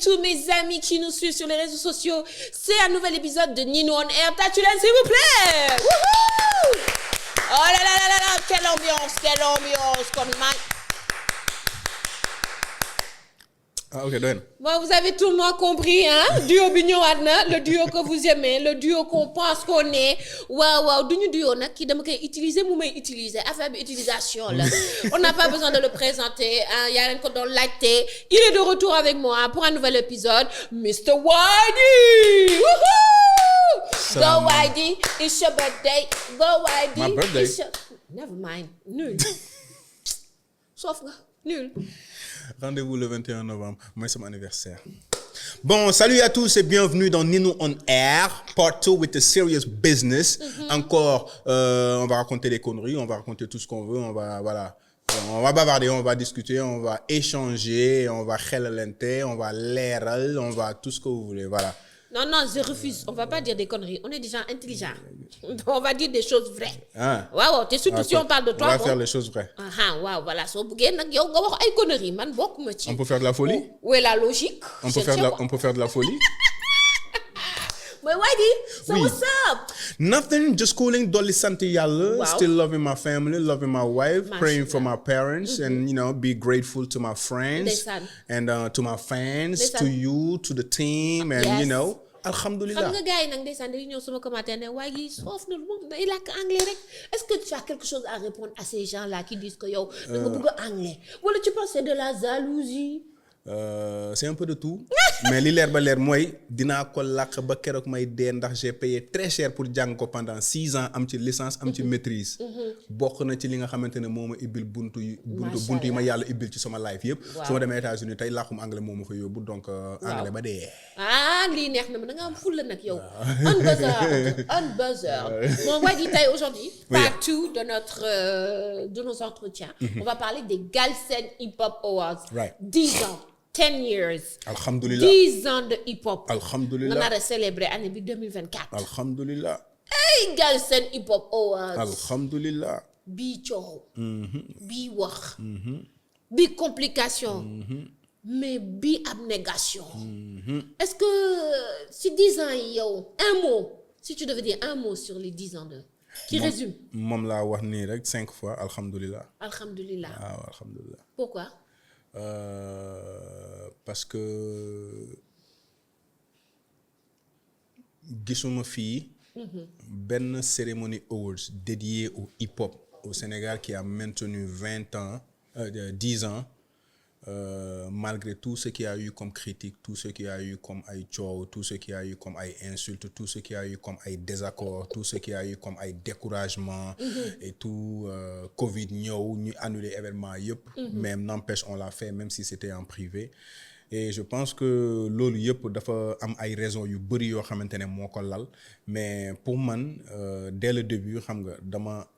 Tous mes amis qui nous suivent sur les réseaux sociaux, c'est un nouvel épisode de Nino on Air. Tatulen, s'il vous plaît. Wouhou! Oh là là là là là, quelle ambiance, comme man. Ah ok, doy na. Bon, vous avez tout le monde compris, hein? Duo bi ñëwaat na, le duo que vous aimez, le duo qu'on pense qu'on est. Waaw, duñu duo nag ki dama koy utiliser mu may utiliser affaire bi utilisation la. On n'a pas besoin de le présenter, hein? Yaa leen ko doon laajte. Il est de retour avec moi pour un nouvel épisode, Mr. Wydee. Woohoo! Go Wydee, it's your birthday. Go Wydee. My birthday. Never mind. Nul. Sauf nga, nul. Rendez-vous le 21 novembre. Moi, c'est mon anniversaire. Bon, salut à tous et bienvenue dans Nino on Air, part 2 with the serious business. Encore, on va raconter des conneries, on va raconter tout ce qu'on veut, on va bavarder, on va discuter, on va échanger, on va xelalante, on va leeral, on va tout ce que vous voulez, voilà. Non, je refuse. On va pas dire des conneries. On est des gens intelligents. On va dire des choses vraies. Ah. Waaw, te surtout si on parle de toi. On va faire les choses vraies. Waaw, voilà. Soo bëggee nag yow nga wax ay conneries, man bokkuma ci. On peut faire de la folie? Où est la logique? On peut faire de la folie? Mais Wydee, so what's up? Nothing, just cooling, dolly sant yàlla. Wow. Still loving my family, loving my wife, Mashallah. praying for my parents, and be grateful to my friends Ndeysaan. and to my fans, Ndeysaan. to you, to the team, and Yes. alhamdulillah. Xam nga gars yi nag ndeysaan dañuy ñëw sama commentaire ne Wydee soof na moom day làkk anglais rek. Est-ce que tu as quelque chose à répondre à ces gens-là qui disent que yow da nga bëgg anglais wala tu penses c'est de la jalousie? C'est un peu de tout mais li leer ba leer mooy dinaa ko làkk ba keroog may dee ndax j'ai payé très cher pour jàng ko pendant 6 ans am ci licence am ci maîtrise. bokk na ci li nga xamante ne moo ma ibbil buntu yi ma yàlla ibbil ci sama life yëpp. su ma demee États-Unis tey làkkum anglais moo ma fa yóbbu donc anglais ba dee. Ah lii neex na ma da nga am fulla nag yow. Unbuzzard. Bon Wydee tey aujourd'hui part 2 de nos entretiens. On va parler des Galsen Hip Hop Awards. Right. 10 ans. 10 years. Alhamdulillah. 10 ans de hip-hop. Alhamdulillah. nga nar a célébrer année bi 2024. Alhamdulillah. Hey Galsen Hip Hop Awards. Alhamdulillah. bii coow. bii wax. bii complication. mais bii abnégation. Est-ce que si 10 ans yi yow un mot si tu devais dire un mot sur les 10 ans qui résume. moom laa wax nii rek 5 fois alhamdulillah. Alhamdulillah. waaw alhamdulillah. Pourquoi? Parce que gisuma fii benn cérémonie awards dédiée au hip-hop au Sénégal qui a maintenu 10 ans malgré tout ce qu'il y a eu comme critique, tout ce qu'il y a eu comme ay coow, tout ce qu'il y a eu comme ay insultes, tout ce qu'il y a eu comme ay désaccords, tout ce qu'il y a eu comme ay découragement et tout Covid ñëw ñu annuler événement yëpp mais n'empêche on l'a fait même si c'était en privé et je pense que loolu yëpp dafa am ay raisons yu bari yoo xamante ne moo ko lal mais pour man dès le début xam nga dama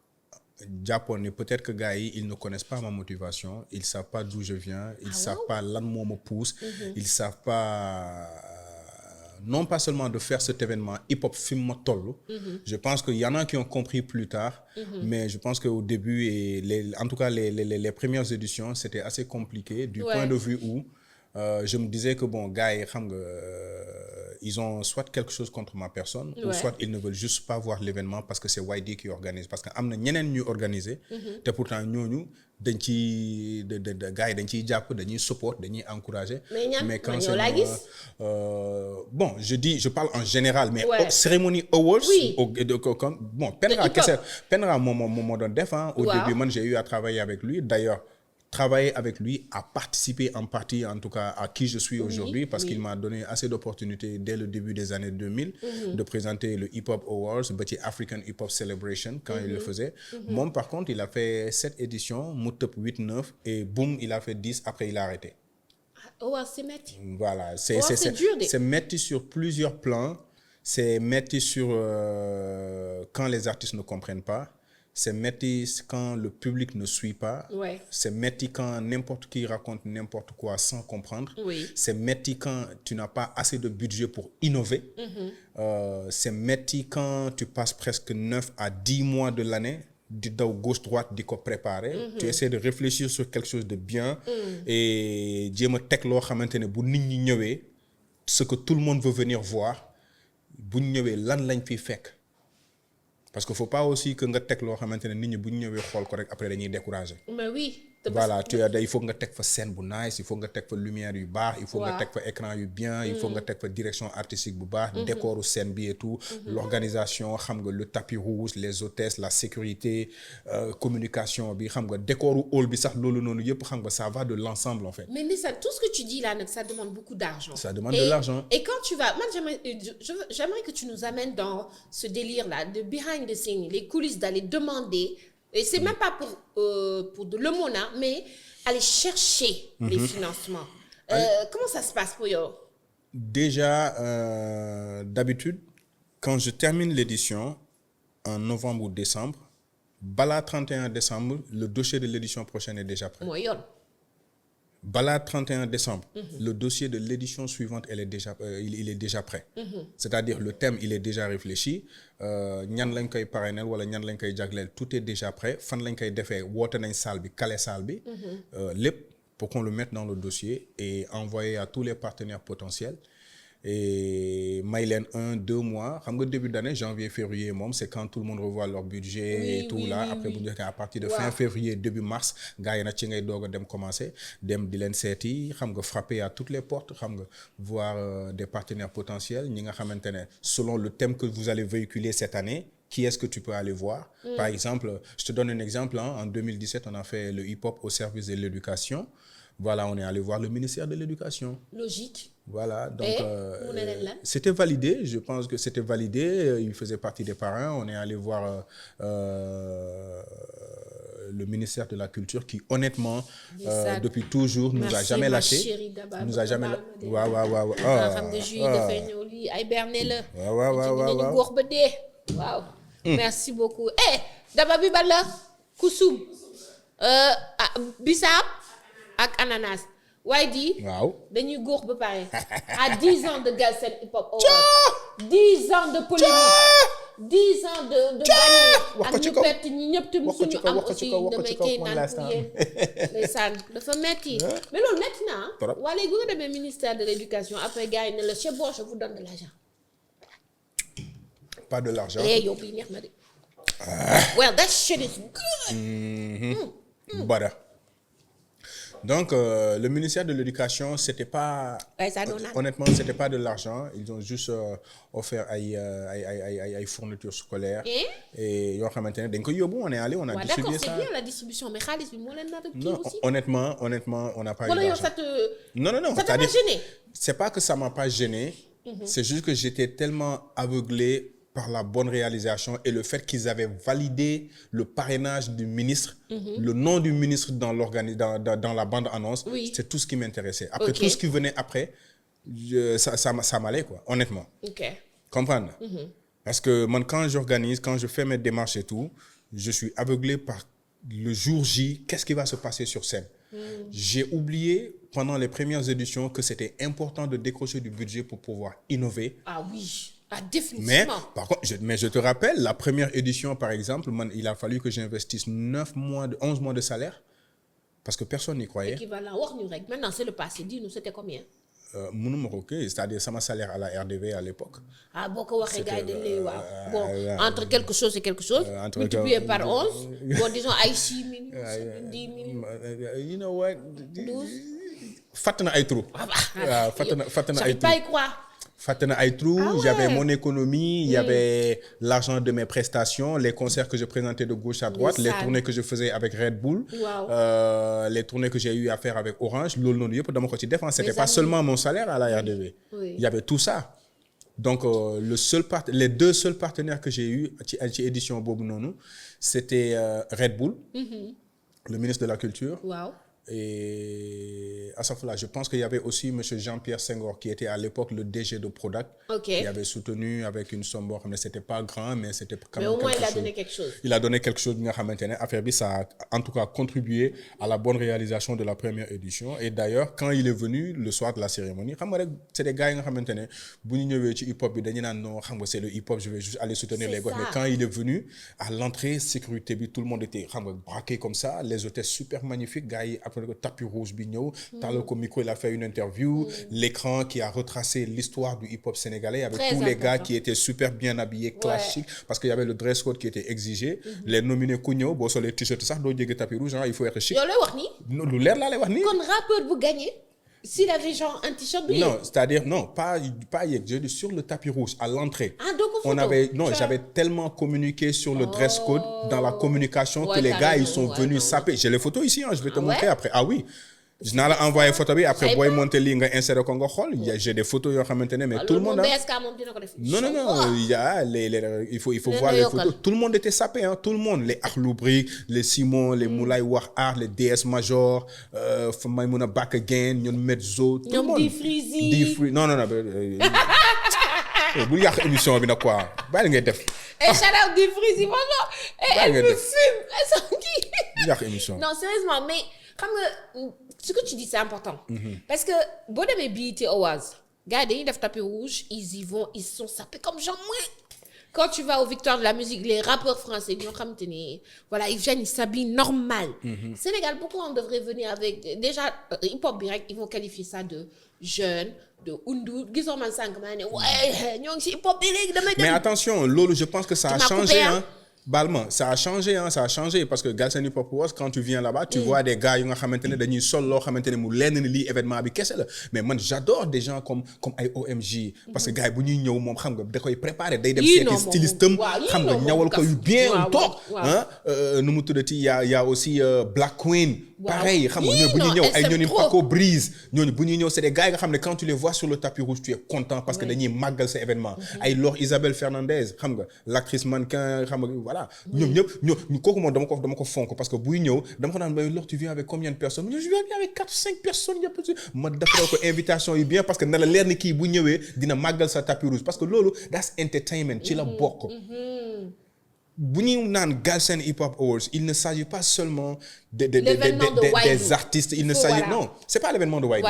jàppoon ne peut-être que gars yi ils ne connaissent pas ma motivation ils savent pas d'où je viens ils savent pas lan moo ma pousse ils savent pas non pas seulement de faire cet événement hip-hop fi mu ma toll je pense que y en a qui ont compris plus tard mais je pense que au début et en tout cas les premières éditions c'était assez compliqué du point de vue où je me disais que bon gars yi xam nga ils ont soit quelque chose contre ma personne ou soit ils ne veulent juste pas voir l'événement parce que c'est Wydee qui organise parce que am na ñeneen ñuy organiser te pourtant ñooñu dañ ci gars yi dañ ciy jàpp dañuy support dañuy encourager mais quand c'est bon je parle en général mais cérémonie awards bon Penra moo doon def au début man j'ai eu à travailler avec lui d'ailleurs travailler avec lui, à participer en partie, en tout cas, à qui je suis aujourd'hui, parce qu'il m'a donné assez d'opportunités dès le début des années 2000 de présenter le Hip Hop Awards, Petit African Hip Hop Celebration, quand il le faisait. Moi, par contre, il a fait 7 éditions, Moutop 8, 9, et boum, il a fait 10, après il a arrêté. Oh, c'est métti. Voilà, c'est dur. C'est métti sur plusieurs plans, c'est métti sur quand les artistes ne comprennent pas, c'est métti quand le public ne suit pas. Ouais. C'est métti quand n'importe qui raconte n'importe quoi sans comprendre. Oui. C'est métti quand tu n'as pas assez de budget pour innover. C'est métti quand tu passes presque 9 à 10 mois de l'année di daw gauche-droite di ko préparer. Tu essaies de réfléchir sur quelque chose de bien. Et jéem a teg loo xamante ne bu nit ñi ñëwee ce que tout le monde veut venir voir bu ñu ñëwee lan lañ fiy fekk. Parce que faut pas aussi que nga teg loo xamante ne nit ñi bu ñu ñëwee xool ko rek après dañuy décourager. Mais oui. Voilà, il faut nga teg fa scène bu nice, il faut nga teg fa lumière yu baax, il faut nga teg fa écran yu bien, il faut nga teg fa direction artistique bu baax, décoru scène bi et tout, l'organisation, xam nga le tapis rouge, les hôtesses, la sécurité, communication bi, xam nga décoru hall bi sax loolu noonu yëpp xam nga ça va de l'ensemble en fait. Mais Nissa, tout ce que tu dis là, ça demande beaucoup d'argent. Ça demande de l'argent. Et quand tu vas, moi j'aimerais que tu nous amènes dans ce délire là de behind the scenes, les coulisses, d'aller demander. Et c'est même pas pour de l'aumône, mais aller chercher les financements. Comment ça se passe pour eux? Déjà, d'habitude, quand je termine l'édition, en novembre ou décembre, bala 31 décembre, le dossier de l'édition prochaine est déjà prêt. Bala 31 décembre, le dossier de l'édition suivante, il est déjà prêt. C'est-à-dire le thème, il est déjà réfléchi. Ñan lañ koy parrainel wala ñan lañ koy jagleel, tout est déjà prêt. Fan lañ koy defee woote nañ salle bi, kale salle bi. Lépp pour qu'on le mette dans le dossier et envoyer à tous les partenaires potentiels. Et may leen 1-2 mois xam nga début d'année janvier février moom c'est quand tout le monde revoit leur budget et tout là après bu ñu à partir de fin février début mars gars yi nag ci ngay doog a dem commencer dem di leen seeti xam nga frapper à toutes les portes xam nga voir des partenaires potentiels ñi nga xamante ne selon le thème que vous allez véhiculer cette année. Qui est-ce que tu peux aller voir? Par exemple, je te donne un exemple, en 2017 on a fait le hip-hop au service de l'éducation. Voilà, on est allé voir le ministère de l'Éducation. Logique. Voilà, donc c'était validé, je pense que c'était validé, il faisait partie des parrains. On est allé voir le ministère de la Culture qui, honnêtement, depuis toujours, nous a jamais lâché. Nous a jamais lâché. Waaw. Merci beaucoup. Daba bi bala kusum bisaab ak ananas. waaye di dañuy góox ba pare à 10 ans de Galsen Hip Hop Awards 10 ans de polémique 10 ans de bannière ak ñu perte ñi ñëpp te musuñu am aussi damay kay naan pour yéen ndeysaan dafa metti mais loolu metti na waa léegi bu nga demee ministère de l'éducation après gars yi ne la c'est bon je vous donne de l'argent. Pas de l'argent. yow bii neex na de. Well that shit is good. Bada. Donc, le ministère de l'Éducation, c'était pas... Honnêtement, c'était pas de l'argent. Ils ont juste offert ay fournitures scolaires. Et yoo xamante ne dañ ko yóbbu, on est allé, on a distribué ça. D'accord, c'est bien la distribution, mais xaalis bi moo leen nar a kii aussi. Honnêtement, on n'a pas eu d'argent. Wala yow ça te... Non. Ça t'a pas gêné? C'est pas que ça m'a pas gêné. C'est juste que j'étais tellement aveuglé par la bonne réalisation et le fait qu'ils avaient validé le parrainage du ministre, le nom du ministre dans la bande-annonce, c'est tout ce qui m'intéressait. Après, tout ce qui venait après, ça m'allait, quoi, honnêtement. Comprendre? Parce que moi, quand j'organise, quand je fais mes démarches et tout, je suis aveuglé par le jour J, qu'est-ce qui va se passer sur scène? J'ai oublié pendant les premières éditions que c'était important de décrocher du budget pour pouvoir innover. Ah oui. Ah, définitivement. Mais, par contre, je te rappelle, la première édition, par exemple, il a fallu que j'investisse 11 mois de salaire parce que personne n'y croyait. Équivalent. Maintenant, c'est le passé. Dis-nous, c'était combien? C'est-à-dire, ça m'a salaire à la RDV à l'époque. Ah, beaucoup bon, entre quelque chose et quelque chose, multiplié par 11, bon, disons, 6 000, 10 000. You know what? 12. Fatana ay trou. J'arrive pas à y croire. Fatana ay trou, j'avais mon économie, il y avait l'argent de mes prestations, les concerts que je présentais de gauche à droite, les tournées que je faisais avec Red Bull, les tournées que j'ai eu à faire avec Orange, c'était pas seulement mon salaire à la RDV. Il y avait tout ça. Donc, les deux seuls partenaires que j'ai eu à l'édition Bob Nonou, c'était Red Bull, le ministre de la Culture, Et à ce moment-là, je pense qu'il y avait aussi M. Jean-Pierre Senghor, qui était à l'époque le DG de Prodac, qui avait soutenu avec une somme, mais c'était pas grand, mais c'était quand même mais au moins, il a chose. donné quelque chose. Il a donné quelque chose, ça a en tout cas contribué à la bonne réalisation de la première édition. Et d'ailleurs, quand il est venu le soir de la cérémonie, c'est des gars qui ont maintenant, hip-hop, c'est le hip-hop, je vais juste aller soutenir les gars. Mais quand il est venu, à l'entrée, sécurité, tout le monde était braqué comme ça, les hôtels super magnifiques, gars, après le tapis rouge bigno, Taloko Miko, il a fait une interview, l'écran qui a retracé l'histoire du hip-hop sénégalais avec tous les gars qui étaient super bien habillés, classiques, parce qu'il y avait le dress code qui était exigé. Les nominés Kounyo, bon, sur les t-shirts, ça, tapis rouge, il faut être chic. Yo, le l'air là, quand rappeur vous gagnez, s'il avait genre un t-shirt bleu. Non, c'est-à-dire, non, pas je dis sur le tapis rouge, à l'entrée. Ah, donc j'avais tellement communiqué sur le dress code dans la communication que les gars, ils sont venus saper. J'ai les photos ici, je vais te montrer après. Ah oui. Je n'ai envoyé photo après boy monter ligne insérer Congo hall, j'ai des photos yo xamantene mais tout le monde non, il faut voir les photos, tout le monde était sapé hein, tout le monde, les Akhlou-Brick, les Simon, les Moulay Warhar, les DS Major, Maimouna Back Again, ñon Mezzo, tout le monde. Non bu yak émission bi na quoi bàyyi ngay def et shout out di Freezy vraiment et elle me fume elle yak émission non sérieusement mais xam nga ce que tu dis c'est important parce que boo demee BET Awards gars yi dañuy def tapis rouge ils y vont ils sont sapés comme genre moi quand tu vas aux Victoires de la musique les rappeurs français ñoo xamante ni voilà ils viennent ils s'habillent normal Sénégal pourquoi on devrait venir avec déjà hip-hop bi rek ils vont qualifier ça de jeune de Undu gisoo man sànq maa ne ouais ñoo ngi ci hip-hop bi léegi damay dem mais attention loolu je pense que ça a changé hein. Balma, ça a changé parce que Galsen Hip Hop Awards quand tu viens là-bas tu vois des gars yu nga xamantene dañuy sol lo xamantene mu lenn ni li événement bi kessé la mais man j'adore des gens comme ay OMG parce que gars bu ñuy ñëw mom xam nga da koy préparer day dem seeti styliste xam nga ñawal ko yu bien tok hein nu mu tuddati y a aussi Black Queen pareil xam nga ñoo bu ñuy ñëw ay ñoni Paco Breeze ñoni bu ñuy ñëw c'est des gars nga xam ne quand tu les vois sur le tapis rouge tu es content parce que dañuy màggal ces événements ay Laure Isabelle Fernandez xam nga l'actrice mannequin xam nga voilà ñoom ñëpp kooku moom dama ko fonk parce que buy ñëw dama ko naan mais Laure tu viens avec combien de personnes je viens avec 4-5 personnes ma defal ko invitation yi bien parce que na la leer ni kii bu ñëwee dina màggal sa tapis rouge parce que loolu that's entertainment ci la bokk bu ñu naan Galsen Hip Hop Awards il ne s'agit pas seulement des artistes il ne s'agit non c'est pas l'événement de Wydoo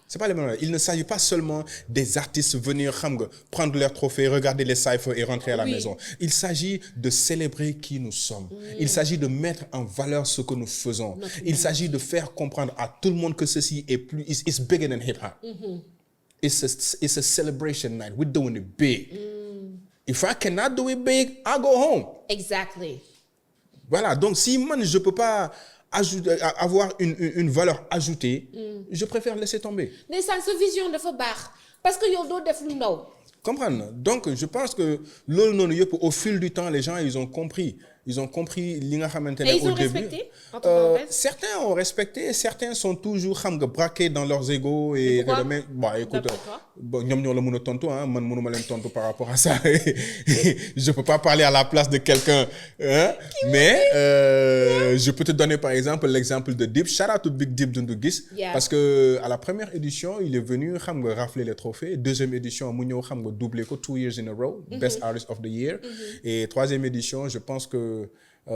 c'est pas l'événement il ne s'agit pas seulement des artistes venir xam nga prendre leurs trophées regarder les cyphers et rentrer à la maison il s'agit de célébrer qui nous sommes il s'agit de mettre en valeur ce que nous faisons il s'agit de faire comprendre à tout le monde que ceci est plus it's bigger than hip hop it's a celebration night we're doing it big if I cannot do it big I go home exactly voilà donc si man je peux pas avoir une valeur ajoutée je préfère laisser tomber mais ça sa vision dafa baax parce que yow doo def lu ndaw comprendre donc je pense que loolu noonu yëpp au fil du temps les gens ils ont compris li nga xamante ne au début certains ont respecté certains sont toujours xam nga braqués dans leurs égos et bon écoute ñoom ñoo la mën a tontu ah man mënuma leen tontu par rapport à ça je peux pas parler à la place de quelqu'un mais je peux te donner par exemple l'exemple de Dip shout out to Big Dip Doundou Guiss parce que à la première édition il est venu xam nga rafler les trophées deuxième édition mu ñëw xam nga doubler ko 2 years in a row best artist of the year et troisième édition je pense que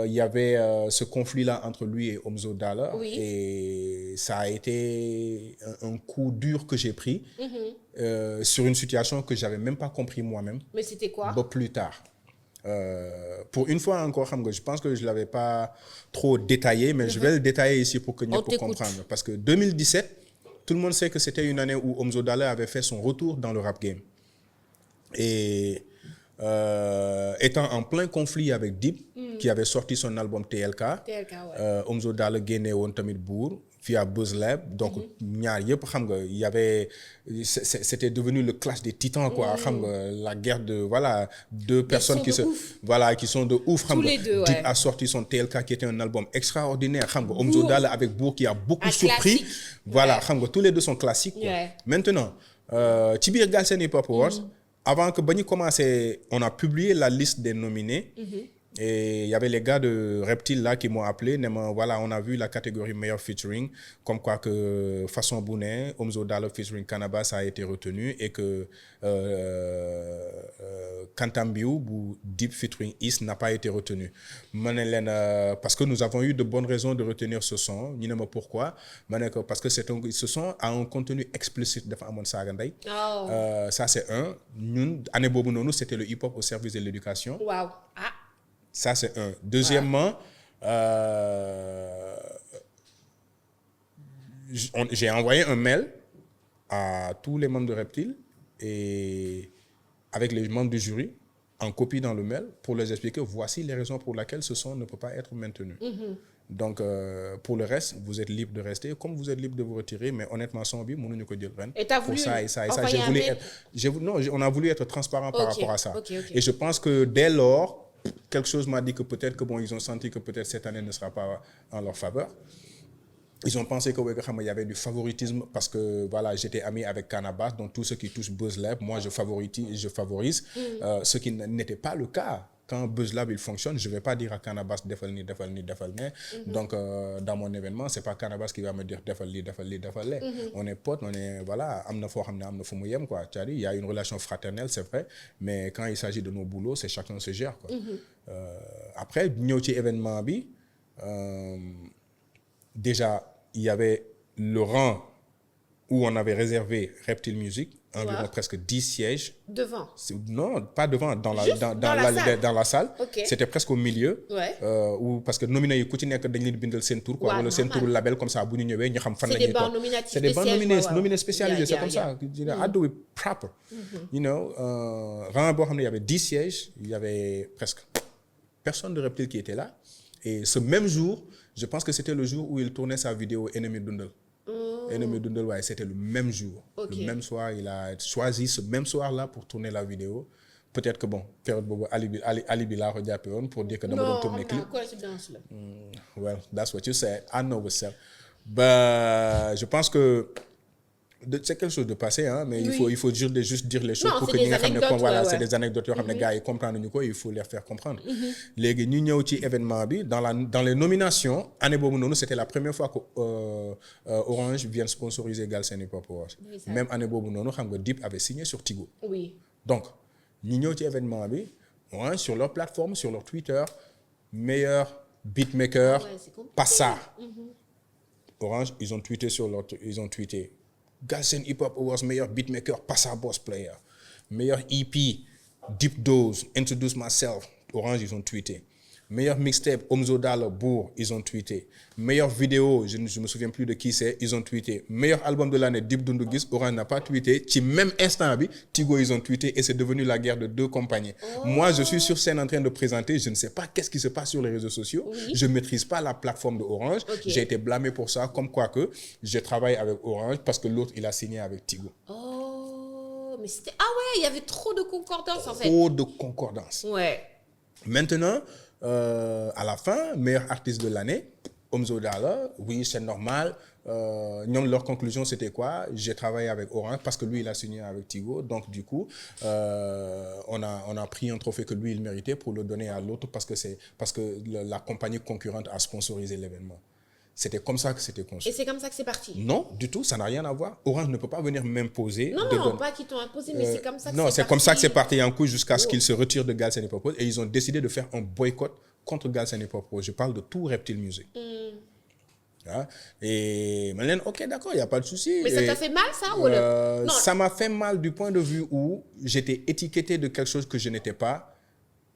il y avait ce conflit-là entre lui et Omzo Dollar et ça a été un coup dur que j'ai pris sur une situation que j'avais même pas compris moi-même. Mais c'était quoi? Plus tard. Pour une fois encore, je pense que je l'avais pas trop détaillé, mais je vais le détailler ici pour que nous puissions comprendre. Parce que 2017, tout le monde sait que c'était une année où Omzo Dollar avait fait son retour dans le rap game. Et étant en plein conflit avec Dip, qui avait sorti son album TLK, Omzo Dollar génne woon tamit Bour via Buzz Lab, donc ñaar yëpp xam nga il y avait c'était devenu le clash des titans quoi, xam nga la guerre de voilà deux personnes qui sont de ouf xam nga. Dip a sorti son TLK qui était un album extraordinaire xam nga. Omzo Dollar avec Bour qui a beaucoup surpris, voilà xam nga tous les deux sont classiques quoi. Maintenant ci biir Galsen Hip Hop Awards avant que ba ñu commencé on a publié la liste des nominés Et il y avait les gars de Reptile là qui m'ont appelé. Voilà, on a vu la catégorie meilleur featuring. Comme quoi que Façon Bounet, Omzo Dollar featuring Canabasse a été retenu et que Kantambiou ou Deep featuring East n'a pas été retenu. Parce que nous avons eu de bonnes raisons de retenir ce son. Pourquoi? Parce que ce son a un contenu explicite de Famon Saganday. Ça, c'est un. Nous, année Bobo Nono, c'était le hip-hop au service de l'éducation. Wow. Ah. Ça, c'est un. Deuxièmement, j'ai envoyé un mail à tous les membres de Reptile et avec les membres du jury en copie dans le mail pour leur expliquer voici les raisons pour lesquelles ce son ne peut pas être maintenu. Donc, pour le reste, vous êtes libre de rester, comme vous êtes libre de vous retirer, mais honnêtement, son bi, mon unique dire et t'as voulu ça. On a voulu être transparent par rapport à ça. Okay. Et je pense que dès lors, quelque chose m'a dit que peut-être que ils ont senti que peut-être cette année ne sera pas en leur faveur. Ils ont pensé qu'il y avait du favoritisme parce que voilà, j'étais ami avec Canabasse, donc tout ce qui touche Buzz Lab, moi je favorise ce qui n'était pas le cas. Quand Buzz Lab il fonctionne, je ne vais pas dire à Canabasse defal ni. Donc dans mon événement, c'est pas Canabasse qui va me dire defal li. On est potes, on est voilà, quoi. Il y a une relation fraternelle, c'est vrai, mais quand il s'agit de nos boulots, c'est chacun se gère quoi. Après, ñëw ci événement bi déjà, il y avait le rang où on avait réservé Reptile Music, environ presque 10 sièges. Devant? Non, pas devant, dans la salle. Okay. C'était presque au milieu. Parce que nominé, il continue à bindel sen tour, quoi, le sen tour label comme ça, c'est des bancs nominatifs. C'est des bancs nominés spécialisés, c'est comme ça. I do it proper. You know, il y avait 10 sièges, il y avait presque personne de Reptile qui était là. Et ce même jour, je pense que c'était le jour où il tournait sa vidéo Ennemi Dundal. Ennemi Dundal, ouais, c'était le même jour. Le même soir, il a choisi ce même soir-là pour tourner la vidéo. Peut-être que bon, Alibi l'a rediapé pour dire que dans le tourner clip. Well, that's what you said. I know what's up. Je pense que c'est quelque chose de passé, hein, mais il faut juste dire les choses pour que les gens voilà, c'est des anecdotes, les gars ils comprennent il faut les faire comprendre. Les gars, nous ñëw ci événement bi dans les nominations, année bobu nonu c'était la première fois que Orange vient sponsoriser Galsen Hip Hop Awards. Même année bobu nonu xam nga Deep avait signé sur Tigo. Oui. Donc, ñu ñëw ci événement bi, Orange sur leur plateforme, sur leur Twitter, meilleur beatmaker, pas ça. Orange, ils ont tweeté Galsen Hip Hop Awards, meilleur beatmaker, Passa Boss Player. Meilleur EP, Deep Dose, Introduce Myself, Orange, ils ont tweeté. Meilleur mixtape, Omzo Dollar, Bourg, ils ont tweeté. Meilleure vidéo, je ne me souviens plus de qui c'est, ils ont tweeté. Meilleur album de l'année, Deep Dundugis, Orange n'a pas tweeté. Ci même instant, Tigo, ils ont tweeté et c'est devenu la guerre de deux compagnies. Moi, je suis sur scène en train de présenter, je ne sais pas qu'est-ce qui se passe sur les réseaux sociaux. Je ne maîtrise pas la plateforme de Orange. J'ai été blâmé pour ça, comme quoi que je travaille avec Orange parce que l'autre, il a signé avec Tigo. Mais c'était... Ah ouais, il y avait trop de concordance en fait. Trop de concordance. Ouais. Maintenant, à la fin, meilleur artiste de l'année, Omzo Dollar, oui, c'est normal. Leur conclusion, c'était quoi? J'ai travaillé avec Orange parce que lui, il a signé avec Tigo. Donc, du coup, on a pris un trophée que lui, il méritait pour le donner à l'autre parce que la compagnie concurrente a sponsorisé l'événement. C'était comme ça que c'était conçu. Et c'est comme ça que c'est parti? Non, du tout, ça n'a rien à voir. Orange ne peut pas venir m'imposer. Non, pas qu'ils t'ont imposé, mais c'est comme ça que c'est parti. Non, c'est comme ça que c'est parti en couille jusqu'à ce qu'ils se retirent de Galsen Hip Hop Awards et ils ont décidé de faire un boycott contre Galsen Hip Hop Awards. Je parle de tout Reptile Music. Et Malène, ok, d'accord, il n'y a pas de souci. Mais ça t'a fait mal, ça non. Ça m'a fait mal du point de vue où j'étais étiqueté de quelque chose que je n'étais pas.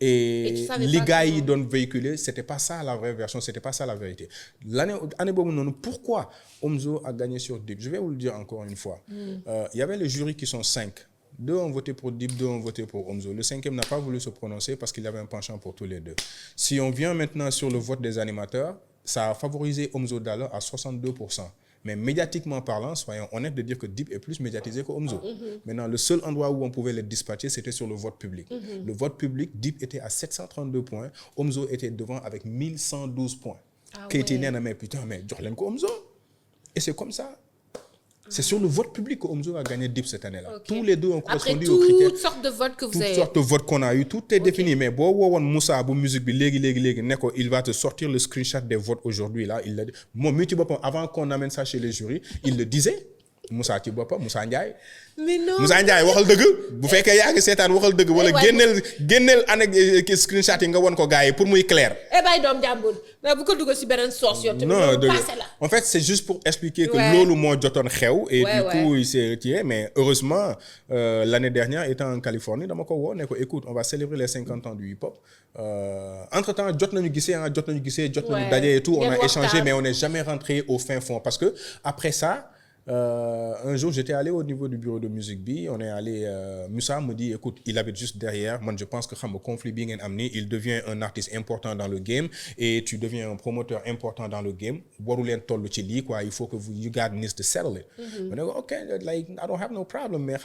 Et les gars, ils donnent véhiculer, c'était pas ça la vraie version, c'était pas ça la vérité. Pourquoi Omzo a gagné sur Deep? Je vais vous le dire encore une fois. Il y avait les jurys qui sont 5. 2 ont voté pour Deep, 2 ont voté pour Omzo. Le 5e n'a pas voulu se prononcer parce qu'il avait un penchant pour tous les deux. Si on vient maintenant sur le vote des animateurs, ça a favorisé Omzo Dollar à 62%. Mais médiatiquement parlant, soyons honnêtes de dire que Deep est plus médiatisé que Omzo. Maintenant, le seul endroit où on pouvait les dispatcher, c'était sur le vote public. Le vote public, Deep était à 732 points. Omzo était devant avec 1112 points. Katie Nena, mais putain, mais Omzo. Et c'est comme ça. C'est sur le vote public que Omzo a gagné Dip cette année-là. Ok. Tous les deux ont Après correspondu aux critères. toutes sortes de votes que vous Toutes avez. sortes de votes qu'on a eu, tout est défini. Mais bon, Moussa, pour musique, il va te sortir le screenshot des votes aujourd'hui. Là, il l'a dit. Moi, avant qu'on amène ça chez les jurys, il le disait. Moussa Tibopa, Moussa Ndiaye. Mais non. Moussa Ndiaye waxal dëgg bu fekkee yaa ngi seetaan waxal dëgg wala génneel screenshot yi nga won ko gars yi pour muy clair. Bàyyi doom jàmbur bu ko dugal si beneen source yow tamit. Non, passé la. en fait, c'est juste pour expliquer que Ouais. loolu moo jotoon xew et Ouais, du coup il s'est retiré. Mais heureusement, l'année dernière, étant en Californie, dama ko woo ne ko écoute, on va célébrer les 50 ans du hip-hop. Entre-temps, jot nañu gisee, jot nañu daje et tout, on a échangé, mais on n'est jamais rentré au fin fond parce que après ça. Un jour, j'étais allé au niveau du bureau de musique B. On est allé. Moussa me dit, écoute, il habite juste derrière. Moi, je pense que le conflit bien amené. Il devient un artiste important dans le game et tu deviens un promoteur important dans le game. Il faut que you guys need to settle it. On dit, OK, like I don't have no problem. Mais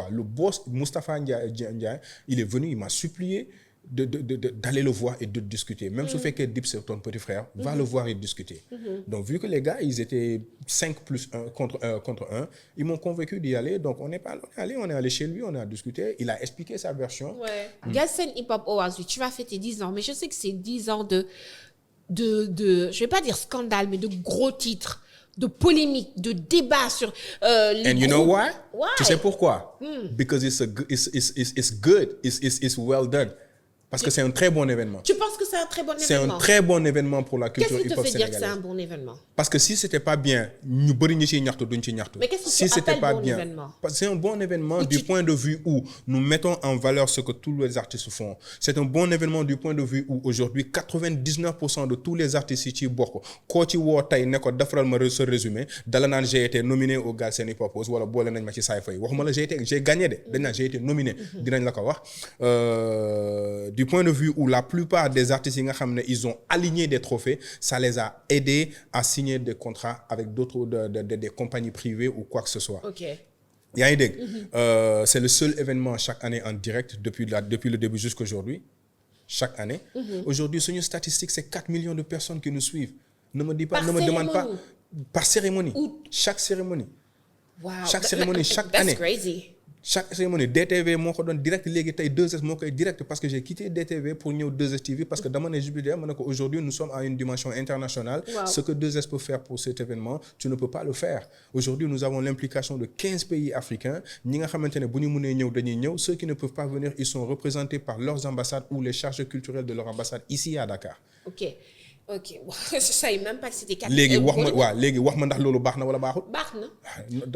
le boss Moustapha Ndiaye, il est venu, il m'a supplié. D'aller le voir et de discuter. Même si fait que Dip c'est ton petit frère, va le voir et discuter. Donc vu que les gars, ils étaient 5 plus 1 contre 1, ils m'ont convaincu d'y aller. Donc on est allé chez lui, on a discuté, il a expliqué sa version. Ouais. Galsen Hip Hop Awards, tu vas fêter 10 ans, mais je sais que c'est 10 ans de je vais pas dire scandale, mais de gros titres, de polémiques, de débats sur les And you know why? Why? Tu sais pourquoi? Because it's good, it's well done. Parce que c'est un très bon événement. Tu penses que c'est un très bon C'est événement? un très bon événement pour la culture Qu'est-ce qui te hip-hop fait dire que c'est sénégalaise. un bon événement? Parce que si c'était pas bien, ñu bari ñi ci ñaxtu duñ ci ñaxtu. Mais qu'est-ce que si tu c'était appelles pas bon bien, événement? c'est un bon événement du point de vue où nous mettons en valeur ce que tous les artistes font. C'est un bon événement du point de vue où aujourd'hui 99% de tous les artistes ci bokk ko ci wo tay ne ko defaral ma ce résumé dala naan j'ai été nominé au Galsen Hip Hop Awards wala boole nañ ma ci Saay Fay waxuma la j'ai gagné de dañ naan j'ai été nominé dinañ la ko wax du point de vue où la plupart des artistes ils ont aligné des trophées, ça les a aidés à signer des contrats avec d'autres des compagnies privées ou quoi que ce soit. Ok. C'est le seul événement chaque année en direct depuis le début jusqu'à aujourd'hui. Chaque année. Aujourd'hui, sur une statistique, c'est 4 millions de personnes qui nous suivent. Ne me demande pas. Par cérémonie. Chaque cérémonie. Wow. Chaque cérémonie, chaque That's année. crazy. Chaque cérémonie, DTV, moi, je donne direct, les 2S, moi, direct, parce que j'ai quitté DTV pour venir au 2S TV, parce que dans mon Jupiter, aujourd'hui, nous sommes à une dimension internationale. Wow. Ce que 2S peut faire pour cet événement, tu ne peux pas le faire. Aujourd'hui, nous avons l'implication de 15 pays africains. Ceux qui ne peuvent pas venir, ils sont représentés par leurs ambassades ou les chargés culturels de leur ambassade ici à Dakar. Ok. Ok. Je ne savais même pas que c'était 4 léegi wax ma ndax loolu baax na wala baaxul. baax na.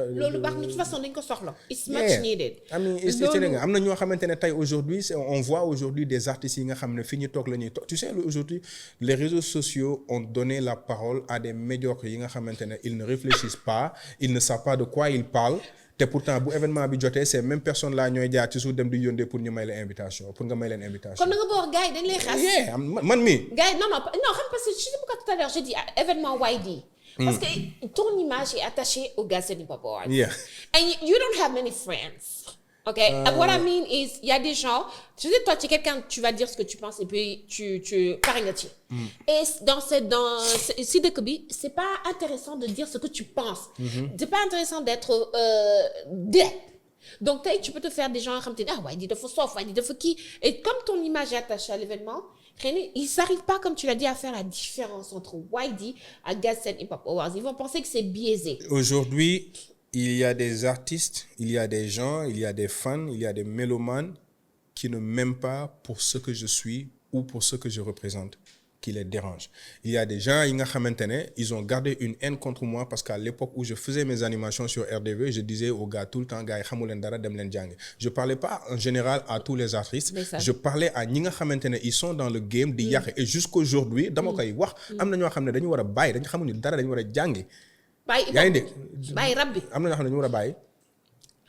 Loolu baax na de toute façon dañ ko soxla. It's much Yeah. needed. I mean, it's am na ñoo xamante ne tey aujourd'hui on voit aujourd'hui des artistes yi nga xam ne fi ñu toog la ñuy toog. Tu sais aujourd'hui les réseaux sociaux ont donné la parole à des médiocres yi nga xamante ne ils ne réfléchissent pas, ils ne savent pas de quoi ils parlent. te pourtant bu événement bi jotee ces mêmes personnes là ñooy jaar ci suuf dem di yóndee pour ñu may la invitation pour nga may leen invitation. Kon da nga boor gars yi dañ lay xas. Yeah, man mii. Gars yi non xam parce que je sais pourquoi tout à l'heure j'ai dit événement YD. Parce que ton image est attachée au Galsen Hip Hop Awards. Yeah. And you don't have many friends. Okay? And what I mean is, il y a des gens, tu sais, toi, tu es quelqu'un, tu vas dire ce que tu penses et puis tu pareil là-dessus. Et si de Kobe, c'est pas intéressant de dire ce que tu penses. C'est pas intéressant d'être direct. Donc, tu peux te faire des gens qui ah ouais, il dit de faux sauf, il dit de faux qui. Et comme ton image est attachée à l'événement, ils n'arrivent pas, comme tu l'as dit, à faire la différence entre YD et Galsen Hip Hop Awards. Ils vont penser que c'est biaisé. Aujourd'hui, il y a des artistes, il y a des gens, il y a des fans, il y a des mélomanes qui ne m'aiment pas pour ce que je suis ou pour ce que je représente, qui les dérange. Il y a des gens, ils ont gardé une haine contre moi parce qu'à l'époque où je faisais mes animations sur RDV, je disais aux gars tout le temps, gars, je parlais pas en général à tous les artistes, je parlais à ñi nga xamantene ils sont dans le game di yak et jusqu'aujourd'hui dama koy wax am na ñoo xamne dañu wara bay dañu xamul ni dara dañu wara jàngi. Bàyyi rab bi. Am na ñoo xam ne dañu war a bàyyi.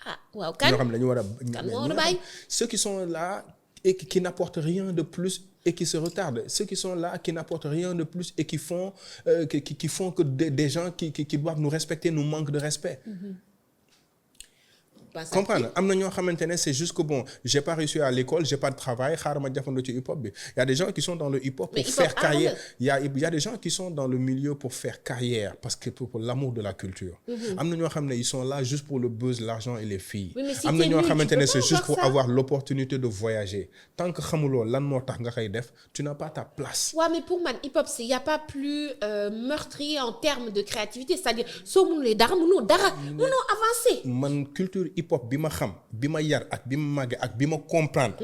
Ah waaw kan. ñoo xam ne dañu war a. Kan moo war a bàyyi. Ceux qui sont là et qui n'apportent rien de plus et qui se retardent. Ceux qui sont là qui n'apportent rien de plus et qui font que des gens qui doivent nous respecter nous manquent de respect. pense à comprendre am na ñoo xamante ne c'est juste que bon j'ai pas réussi à l'école j'ai pas de travail xaaral ma jafandoo ci hip-hop bi y a des gens qui sont dans le hip-hop pour faire carrière y a des gens qui sont dans le milieu pour faire carrière parce que pour l'amour de la culture am na ñoo xam ne ils sont là juste pour le buzz l'argent et les filles am na ñoo xamante ne c'est juste pour avoir l'opportunité de voyager tant que xamuloo lan moo tax nga koy def tu n'as pas ta place. Ouais, mais pour man hip-hop c'est y a pas plus meurtrier en termes de créativité c'est-à-dire soo mënulee dara mënoo avancer. man culture hip-hop bi ma xam bi ma yar ak bi ma màggee ak bi ma comprendre.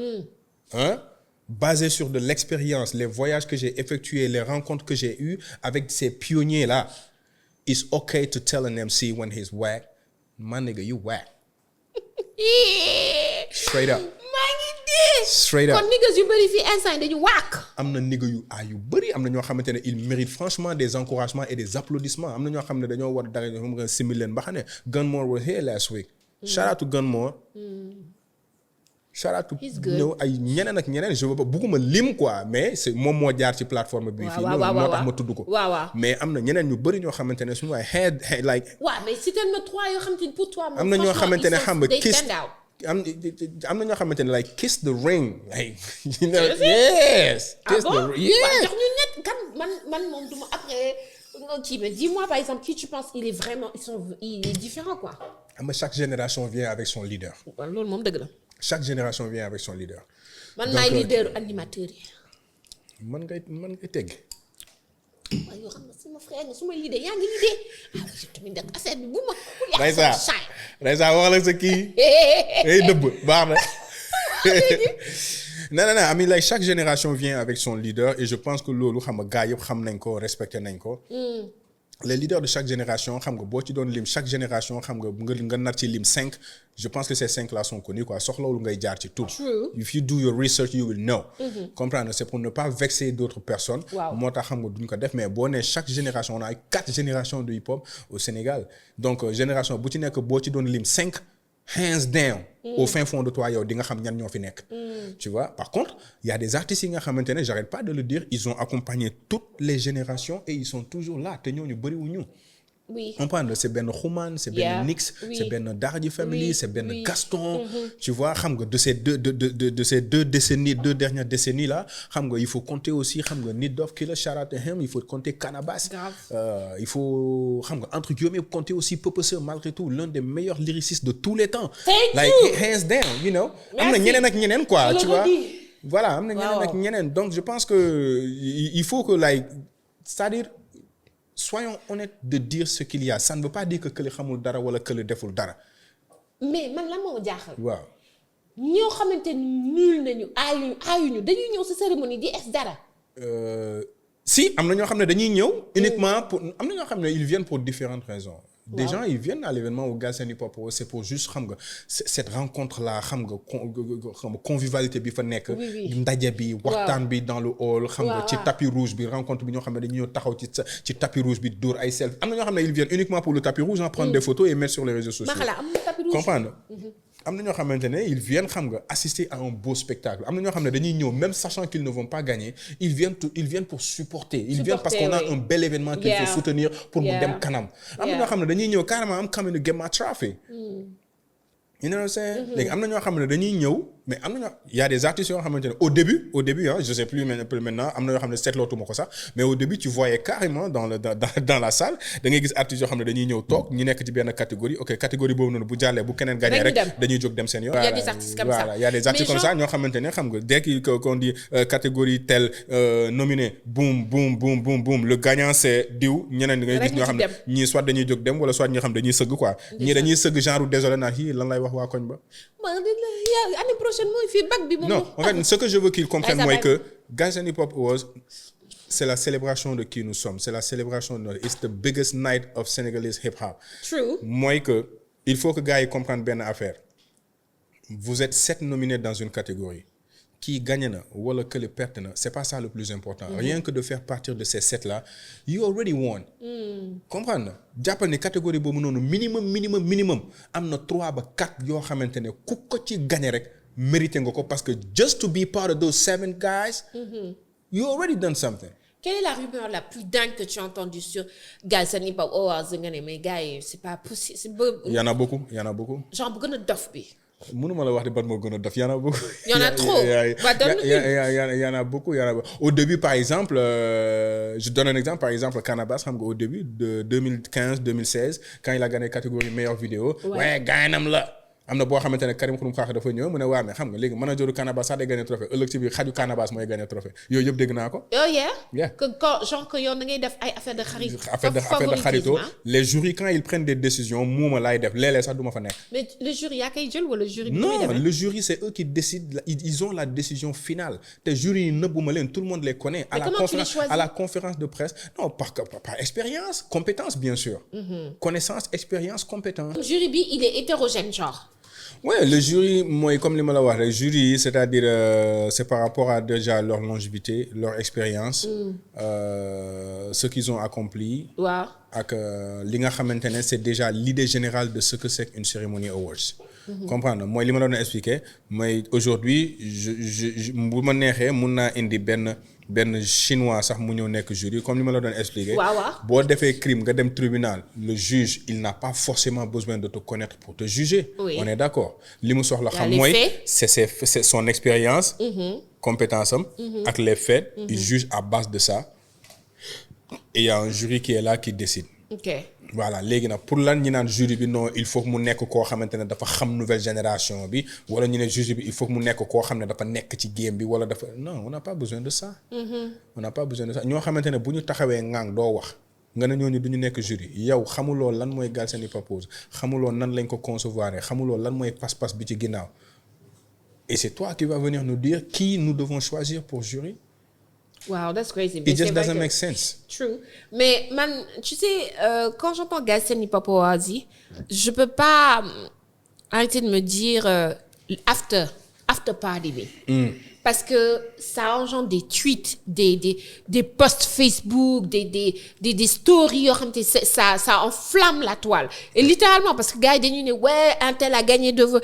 Basé sur de l'expérience les voyages que j'ai effectués les rencontres que j'ai eues avec ces pionniers là it's okay to tell an MC when he's whack my nigga you whack. Straight up. Straight up kon niggas yu bëri fii instant dañu wàkk. am na nigga yu bëri am na ñoo xamante ne ils méritent franchement des encouragements et des applaudissements am na ñoo xam ne dañoo war dara ñoo xam nga simil leen ba xam ne Gunmore was here last week. Shout out to Gunmore. Shout out to ñëw ay ñeneen ak ñeneen je veux pas bugguma lim quoi mais c'est moom moo jaar ci plateforme bi. fii moo tax ma tudd ko. mais am na ñeneen ñu bëri ñoo xamante ne suñu waay head like. waaw mais si tellement trois yoo xamante ne pour toi. am na ñoo xamante ne xam nga kiss am na ñoo xamante ne like kiss the ring like you know yes. kiss the ring yes. jox ñu ñett kan man moom du ma après kii mais dis-moi par exemple qui tu penses il est vraiment il est différent quoi. xam nga chaque génération vient avec son leader. waaw loolu moom dëgg la. chaque génération vient avec son leader. man maay leader animateur yi. man ngay tegg. waaw yoo xam ne sama frère nga su ma leader yaa ngi leader ah je tamit nag affaire bi bu ma. Raysa wax la sa kii. ay dëbb baax na. non I mean like chaque génération vient avec son leader et je pense que loolu xam nga gars yëpp xam nañ ko respecté nañ ko. les leaders de chaque génération xam nga boo ci doon lim chaque génération xam nga nar ci lim 5 je pense que ces 5 là sont connus quoi soxlawul ngay jaar ci tout. If you do your research you will know. comprendre c'est pour ne pas vexer d'autres personnes. moo tax xam nga duñ ko def mais boo nee chaque génération on a 4 générations de hip hop au Sénégal donc génération bu ci nekk boo ci doon lim 5 hands down. au fin fond de toi yow di nga xam ñan ñoo fi nekk. tu vois par contre il y a des artistes yi nga xamante ne j'arrête pas de le dire ils ont accompagné toutes les générations et ils sont toujours là te ñooñu bëriwuñu. oui comprendre c'est benn Xuman c'est benn Nix c'est benn Darji Family c'est benn Gaston. tu vois xam nga de ces deux dernières décennies là xam nga il faut compter aussi xam nga Nit Doff Killer shout out to him il faut compter Canabasse. il faut xam nga entre guillemets compter aussi Peuple Sœur malgré tout l'un des meilleurs lyricistes de tous les temps. like hands down you know. am na ñeneen ak ñeneen quoi tu vois. voilà am na ñeneen ak ñeneen donc je pense que il faut que like c'est-à-dire. soyons honnêtes de dire ce qu'il y a ça ne veut pas dire que kële xamul dara wala kële deful dara. mais man la moo jaaxal. waaw. ñoo xamante ni nul nañu aayuñu dañuy ñëw sa cérémonie di es dara. si am na ñoo xam ne dañuy ñëw. uniquement pour am na ñoo xam ne ils viennent pour différentes raisons. des gens ils viennent à l'événement au Galsen Hip Hop c'est pour juste xam nga cette rencontre là xam nga convivialité bi fa nekk. ndaje bi waxtaan bi dans le hall. xam nga ci tapis rouge bi rencontre bi ñoo xam ne dañuy ñëw taxaw ci tapis rouge bi dóor ay selfie am na ñoo xam ne ils viennent uniquement pour le tapis rouge prendre des photos et mettre sur les réseaux sociaux. comprendre am na ñoo xamante ne ils viennent xam nga assister à un beau spectacle am na ñoo xam ne dañuy ñëw même sachant qu'ils ne vont pas gagner ils viennent pour supporter. ils viennent parce qu'on a un bel événement qu'il faut soutenir pour mu dem kanam. am na ñoo xam ne dañuy ñëw carrément am coming to get my trophy. you know what I'm saying. léegi am na ñoo xam ne dañuy ñëw mais am na ñoo y a des artistes yoo xamante ne au début je sais plus maintenant am na yoo xam ne seetlootuma ko sax mais au début tu voyais carrément dans la salle da ngay gis artistes yoo xam ne dañuy ñëw toog ñu nekk ci benn catégorie ok catégorie boobu noonu bu jàllee bu keneen gagné rek dañuy jóg dem seen yoon. il y a des artistes comme ça voilà il y a des artistes comme ça ñoo xamante ne xam nga dès qu'on dit catégorie telle nominé boum boum boum boum boum le gagnant c'est diw ñeneen da ngay gis ñoo xam ne ñii soit dañuy jóg dem wala soit ñoo xam dañuy sëgg quoi ñii dañuy sëgg genre désolé naa kii lan lay wax waa koñ ba. année prochaine mooy fii bac bi moom. non en fait ce que je veux qu'ils comprennent mooy que Galsen Hip Hop Awards c'est la célébration de qui nous sommes c'est la célébration de it's the biggest night of Senegalese hip hop. True. mooy que il faut que gars yi comprennent benn affaire vous êtes 7 nominés dans une catégorie kii gagné na wala kële perte na c'est pas ça le plus important. rien que de faire partir de ces 7 là you already won. comprendre na jàppal ni catégorie boobu noonu minimum am na 3 ba 4 yoo xamante ne ku ko ci gagné rek mérité nga ko parce que just to be part of those 7 guys. you already done something. Quelle est la rumeur la plus dingue que tu as entendue sur Galsen Hip Hop Awards nga ne mais gars yi c'est pas possible c'est Il y en a beaucoup. genre bu gën a dof bi. mënuma la wax de ban moo gën a def y en a beaucoup. Il y en a trop. y en a beaucoup. Au début par exemple je donne un exemple par exemple Canabasse xam nga au début de 2015-2016 quand il a gagné catégorie meilleure vidéo. ouais gaynam la. am na boo xamante ne Karim Xurum Xaax dafa ñëw mu ne waa mais xam nga léegi manageru Canabasse sax day gagné trophée ëllëg ci biir xaju Canabasse mooy gagné trophée yooyu yëpp dégg naa ko. oh yeah. yeah. que genre que yow da ngay def ay affaire de xarit. affaire de xarito les jurys quand ils prennent des décisions muuma laay def léeg-léeg sax du ma fa nekk. mais le jury yaa koy jël wala jury bi. non le jury c'est eux qui décident ils ont la décision finale te jury yi nëbbuma leen tout le monde les connaît. à la conférence de presse non par expérience compétence bien sûr. connaissance expérience compétence. jury bi il est hétérogène genre. Ouais, le jury mooy comme li ma la wax rek jury yi c'est-à-dire c'est par rapport à déjà leur longévité leur expérience ce qu'ils ont accompli waaw ak li nga xamante ne c'est déjà l'idée générale de ce que c'est une cérémonie awards comprendre mooy li ma la doon expliquer mooy aujourd'hui je bu ma neexee mun naa indi benn chinois sax mu ñëw nekk jury comme li ma la doon expliquer. boo defee crime nga dem tribunal le juge il n'a pas forcément besoin de te connaître pour te juger. Oui. On est d'accord li mu soxla xam mooy c'est son expérience. compétence am. ak les faits. il juge à base de ça. et il y a un jury qui est là qui décide. ok voilà léegi nag pour lan ñi naan jury bi non il faut que mu nekk koo xamante ne dafa xam nouvelle génération bi wala ñu ne jury bi il faut que mu nekk koo xam ne dafa nekk ci game bi wala dafa non on n'a pas besoin de ça. on n'a pas besoin de ça ñoo xamante ne bu ñu taxawee ŋang doo wax nga ne ñooñu du ñu nekk jury yow xamuloo lan mooy Galsen Hip Hop Awards xamuloo nan lañ ko concevoir xamuloo lan mooy pas-pas bi ci ginnaaw et c'est toi qui vas venir nous dire qui nous devons choisir pour jury. Wow, that's crazy. It just doesn't make sense. True. Mais man, tu sais, quand j'entends Galsen Hip Hop Awards, je peux pas arrêter de me dire after party. Parce que ça engendre des tweets, des posts Facebook, des stories, ça enflamme la toile. Et littéralement, parce que gars, ils disent ouais, un tel a gagné de vous.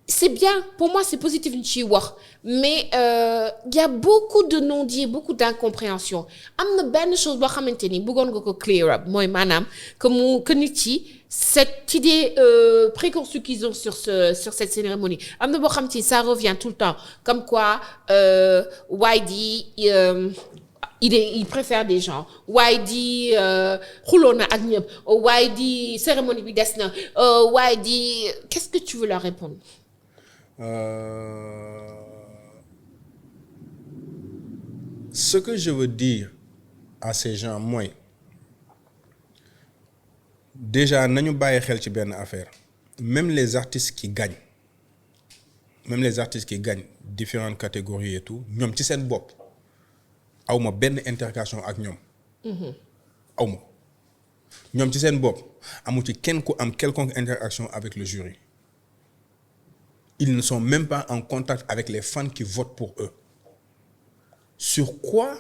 C'est bien, pour moi c'est positif une ci wax mais y a beaucoup de non-dits beaucoup d'incompréhension am na benn chose boo xamante ni bëggoon nga ko clear up mooy maanaam que nit yi cette idée préconçue qu'ils ont sur cette cérémonie am na boo xamante ni ça revient tout le temps comme quoi YD il préfère des gens YD xuloo na ak ñëpp YD cérémonie bi des na YD qu'est-ce que tu veux leur répondre? Ce que je veux dire à ces gens mooy déjà nañu bàyyi xel ci benn affaire même les artistes qui gagnent différentes catégories et tout ñoom ci seen bopp awma benn interaction ak ñoom awma ñoom ci seen bopp amu ci kenn ku am quelconque interaction avec le jury. Ils ne sont même pas en contact avec les fans qui votent pour eux. Sur quoi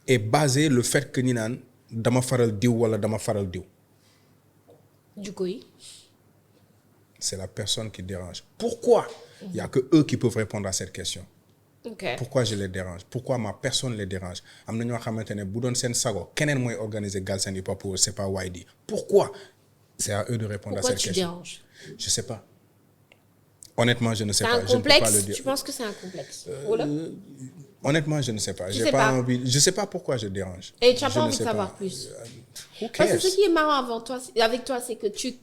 est basé le fait que ñu naan dama faral diw wala dama faral diw? Du coup, c'est la personne qui dérange. Pourquoi? Il y a que eux qui peuvent répondre à cette question. Okay. Pourquoi je les dérange? Pourquoi ma personne les dérange? Am na ñoo xamante ne bu doon seen sago keneen mooy organiser Galsen Hip Hop Awards, c'est pas YD. Pourquoi? C'est à eux de répondre à cette question. Pourquoi tu déranges? Je sais pas. Honnêtement, je ne sais pas. C'est un complexe? Je ne peux pas le dire. Tu penses que c'est un complexe? Voilà. Honnêtement, je ne sais pas. J'ai pas envie. Je sais pas pourquoi je dérange. Et tu n'as pas envie de savoir plus. Who cares? Parce que ce qui est marrant avec toi, c'est que tu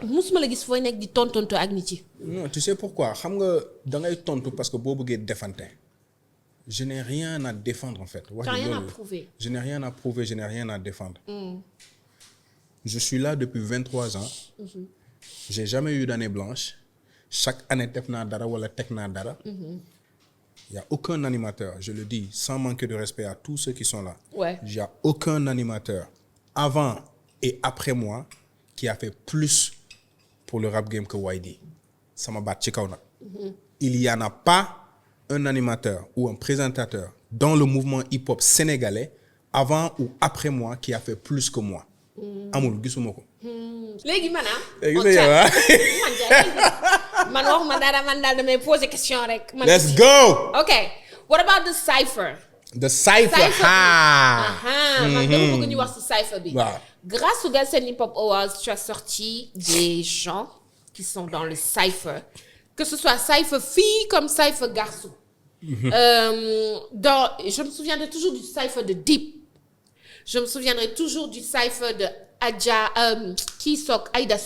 musuma la gis fooy nekk di tontonto ak nit yi. Non, tu sais pourquoi? Xam nga da ngay tontu parce que boo bëggee defante. Je n'ai rien à défendre en fait. Tu n'as rien à prouver. Je n'ai rien à prouver, je n'ai rien à défendre. Je suis là depuis 23 ans. J'ai jamais eu d'année blanche. Chaque année def naa dara wala teg naa dara. Il y a aucun animateur, je le dis sans manquer de respect à tous ceux qui sont là. Ouais. Il y a aucun animateur avant et après moi qui a fait plus pour le rap game que YD. Sama baat ci kaw nag. Il y en a pas un animateur ou un présentateur dans le mouvement hip-hop sénégalais avant ou après moi qui a fait plus que moi. Amul gisuma ko. Léegi man man waxuma dara man daal damay poser question rek. Let's go. Okay. What about the cypher? The Cypher. Man dama bëgg ñu wax ci Cypher bi. waaw. Grâce au Galsen Hip Hop Awards, tu as sorti des gens qui sont dans le Cypher, que ce soit Cypher fille comme Cypher garçon. Je me souviendrai toujours du Cypher de Deep. Je me souviendrai toujours du Cypher de Aïda Sok. Aïda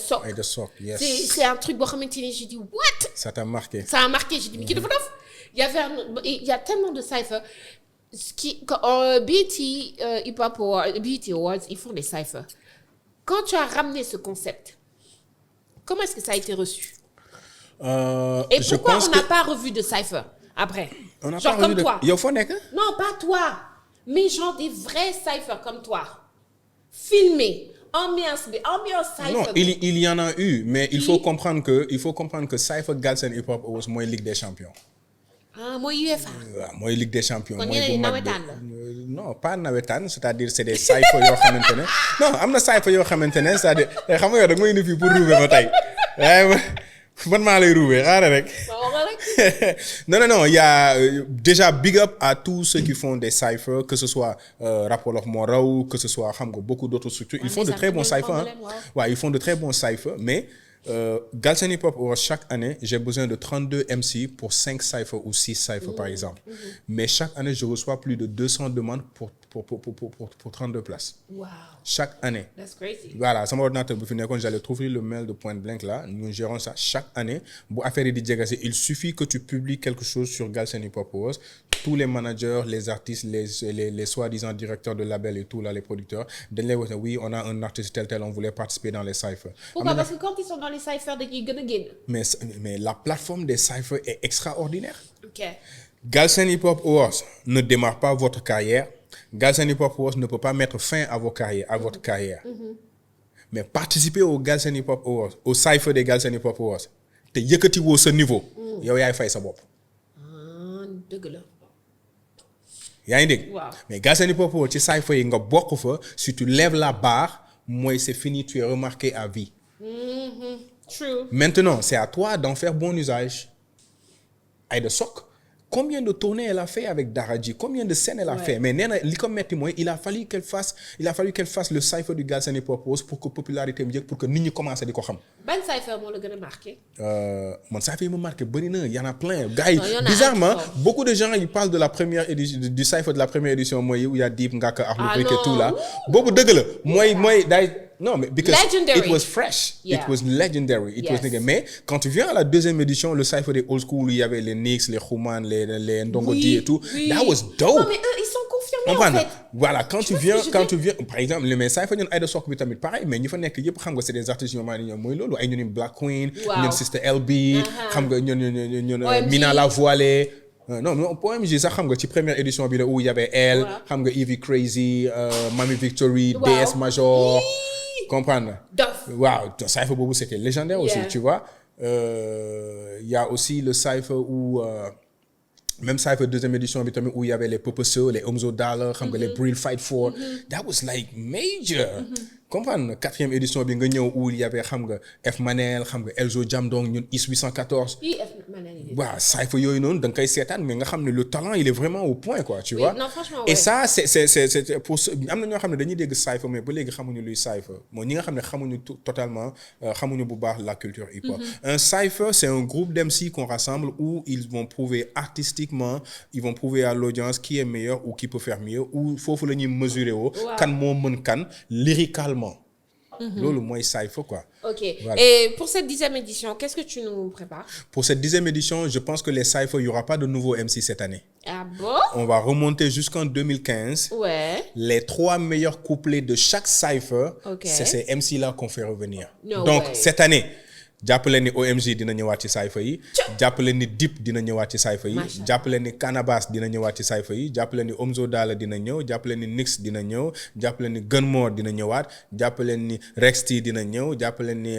Sok, yes. C'est un truc boo xamante ni j'ai dit what? Ça t'a marqué. Ça a marqué, j'ai dit mais kii dafa dof. Il y a tellement de Cypher. BET Hip Hop Awards, BET Awards, ils font des cyphers. Quand tu as ramené ce concept, comment est-ce que ça a été reçu? Et pourquoi on n'a pas revu de cypher après? On n'a genre pas comme revu toi. Yow foo nekk? Non, pas toi, mais genre des vrais cyphers comme toi, filmés, ambiance cypher. Non, il y en a eu, mais il faut comprendre que Cypher Galsen Hip Hop Awards mooy Ligue des Champions. Ah mooy UEFA. waaw mooy Ligue des Champions. kon mooy ñeneen bu ñi mag nawetaan la. non pas nawetaan c'est-à-dire c'est des cypher yoo xamante ne non am na cypher yoo xamante ne c'est-à-dire xam nga yow da nga may indi fii pour ruube ma tey waaye man maa lay ruube xaaral rek. non il y a déjà big up à tous ceux qui font des cyphers, que ce soit Rap Wolof moo raw, que ce soit xam nga beaucoup d'autres structures. Ils font de très bons cyphers. Ouais, ils font de très bons cyphers, mais Galsen Hip Hop Awards, chaque année, j'ai besoin de 32 MC pour 5 cyphers ou 6 cyphers par exemple. Mais chaque année, je reçois plus de 200 demandes pour 32 places. Wow. Chaque année. That's crazy. Voilà, sama ordinateur bu fi nekkoon, j'allais trouver le mail de Point Blank là, nous gérons ça chaque année. Bu affaire yi di jegase, il suffit que tu publies quelque chose sur Galsen Hip Hop Awards. Tous les managers, les artistes, les soi-disant directeurs de label et tout là, les producteurs, dañ lay wax ne oui, on a un artiste tel, on voulait participer dans les cyphers. Pourquoi? Parce que quand ils sont dans les cyphers, dañuy gën a génn. Mais la plateforme des cyphers est extraordinaire. OK. Galsen Hip Hop Awards ne démarre pas votre carrière. Galsen Hip Hop Awards ne peut pas mettre fin à votre carrière. Mais participer au Galsen Hip Hop Awards, au cypher des Galsen Hip Hop Awards, te yëkkati woo sa niveau. yow yaay fay sa bopp. Dëgg la. yaa ngi dégg. Waaw. Mais Galsen Hip Hop Awards ci cypher yi nga bokk fa, si tu lèves la barre, mooy c'est fini, tu es remarqué à vie. True. Maintenant, c'est à toi d'en faire bon usage. Aïda Sok, combien de tournées elle a fait avec Daraji? Combien de scènes elle a fait? Mais nee na li ko metti mooy il a fallu qu'elle fasse le cypher du Galsen Hip Hop Awards pour que popularité am jëkk, pour que nit ñi commencé di ko xam. Ban cypher moo la gën a marqué? Man cypher yi ma marqué bëri na, y en a plein. Gars yi, Non, y en a bizarrement, un. beaucoup de gens ils parlent de la première édition, du cypher de la première édition mooy où il y a Deep, Ngaka, Akhlou Brick et tout là. Boobu dëgg la. mooy day. Non, mais because Legendary. it was fresh. Yeah. It was legendary. It Yes. was nigga. Mais quand tu viens à la deuxième édition, le cypher des old school, où il y avait les Knicks, les Khuman, les Ndongo D et tout. Oui. That was dope. Non, mais eux, ils sont confirmés Comprendre. en fait. Voilà, quand tu vois viens, ce que je veux dire? par exemple, les cypher ñun Aïda Sok bi tamit pareil, mais ñi fa nekk yëpp xam nga c'est des artistes yoo xam ne ñoom mooy loolu, ay ñun Black Queen, Waaw. ñun Sister LB, xam nga ñun OMG. Mina la Voilée. Non, OMG sax xam nga ci première édition bi la où il y avait elle, Waaw. xam nga Evie Crazy, Mami Victory, Waaw. DS Major. Comprendre. Dof. Wow, ton cypher boobu c'était légendaire aussi, Yeah. tu vois. Il y a aussi le cypher où même cypher deuxième édition bi tamit où il y avait les Poposo, les Omzo Dollar, xam nga les Bril Fight For. That was like major. Comprendre. Quatrième édition bi nga ñëw où il y avait xam nga F Manel, xam nga Elzo Jamdong, ñun IS 814. Waaw, cypher yooyu noonu da nga koy seetaan mais nga xam ne le talent il est vraiment au point quoi, tu vois. Non, franchement, Et ouais. ça c'est pour am na ñoo xam ne dañuy dégg cypher mais ba léegi xamuñu luy cypher. Mooy ñi nga xam ne xamuñu totalement xamuñu bu baax la culture hip hop. Un cypher c'est un groupe d'MC qu'on rassemble où ils vont prouver artistiquement, ils vont prouver à l'audience qui est meilleur ou qui peut faire mieux, ou foofu la ñuy mesurer woo kan moo mën kan lyricalement. Loolu mooy cypher quoi. OK. Voilà. Et pour cette 10e édition, qu'est-ce que tu nous prépares? Pour cette 10e édition, je pense que les cyphers, il n'y aura pas de nouveaux MC cette année. Ah bon? On va remonter jusqu'en 2015. Ouais. Les 3 meilleurs couplets de chaque cypher, Ok. c'est ces MC-là qu'on fait revenir. No Donc, way. cette année, jàppale ni OMG dina ñëwaat ci cypher yi, jàppale ni Dip dina ñëwaat ci cypher yi, Macha Allah. jàppale ni Canabasse dina ñëwaat ci cypher yi, jàppale ni Omzo Dollar dina ñëw, jàppale ni Nix dina ñëw, jàppale ni Gunmore dina ñëwaat, jàppale ni Rexty dina ñëw, jàppale ni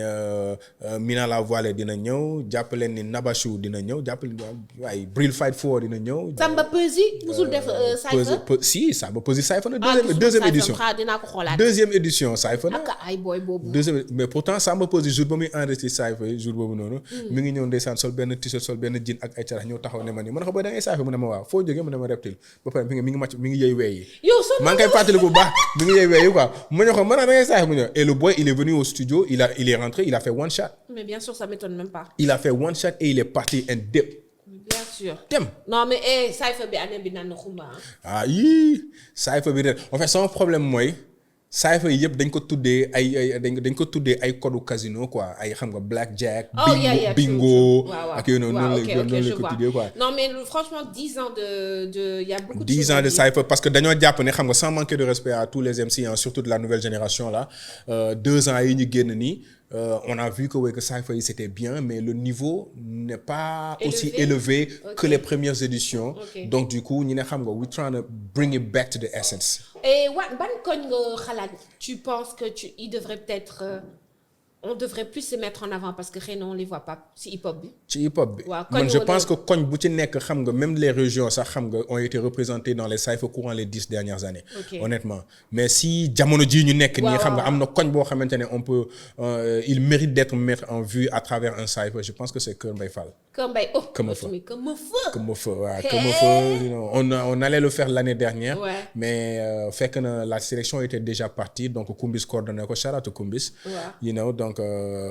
Mina la Voilée dina ñëw, jàppale ni Nabachou dina ñëw, jàppale ni waaye Bril Fight For dina ñëw. Samba Peuzzi musul def cypher? Si, Samba Peuzzi cypher na gisuma deuxième cypher, édition. dinaa ko xoolaat. Deuxième édition cypher na. Ak ay boy boobu. Deuxième, mais pourtant Samba Peuzzi jour ba muy enregistré Saïfa jour boobu noonu. mi ngi ñëw ndeysaan sol benn t-shirt sol benn jean ak ay carax ñëw taxaw ne ma nii man xam booy da ngay Saïfa mu ne ma waaw foo jógee mu ne ma Reptile ba pare mi ngi màcc mi ngi yëy weey yi. yow sonn maa ngi koy fàttaliku bu baax mi ngi yëy weey yi quoi ma ne ko man da ngay Saïfa mu ñëw et le boy il est venu au studio il est rentré il a fait one shot. mais bien sûr ça m'étonne même pas. il a fait one shot et il est parti and dip. bien sûr dem. non mais Saïfa bi année bi naan na xumba ah yii Saïfa bi ren en fait sama problème mooy Saïfa yi yëpp dañ ko tuddee dañ ko tuddee ay code casino quoi ay xam nga blackjack. bingo ak yooyu noonu la ko tuddee quoi. non mais franchement 10 ans de y a beaucoup de 10 ans de Saïfa parce que dañoo jàpp ne xam nga sans manquer de respect à tous les MC hein, surtout de la nouvelle génération là 2 ans yi ñu génn nii. On a vu que Saïfa yi c'était bien mais le niveau n'est pas aussi élevé que les premières éditions. Donc du coup ñu ne xam nga we trying to bring it back to the essence. Et ban koñ nga xalaat tu penses que il devrait peut-être on devrait plus se mettre en avant parce que xëy na on les voit pas ci hip-hop bi. ci hip-hop bi man je pense que koñ bu ci nekk xam nga même les régions sax xam nga ont été représentées dans les Saïfa courant les 10 dernières années. Honnêtement mais si jamono ji ñu nekk nii xam nga am na koñ boo xamante ne on peut il mérite d'être mis en vue à travers un Saïfa je pense que c'est Kër Mbaye Fall. Kër Mbaye on allait le faire l'année dernière. Mais fekk na la sélection était déjà partie donc Kumbis coordonné ko shout out to Kumbis. You know donc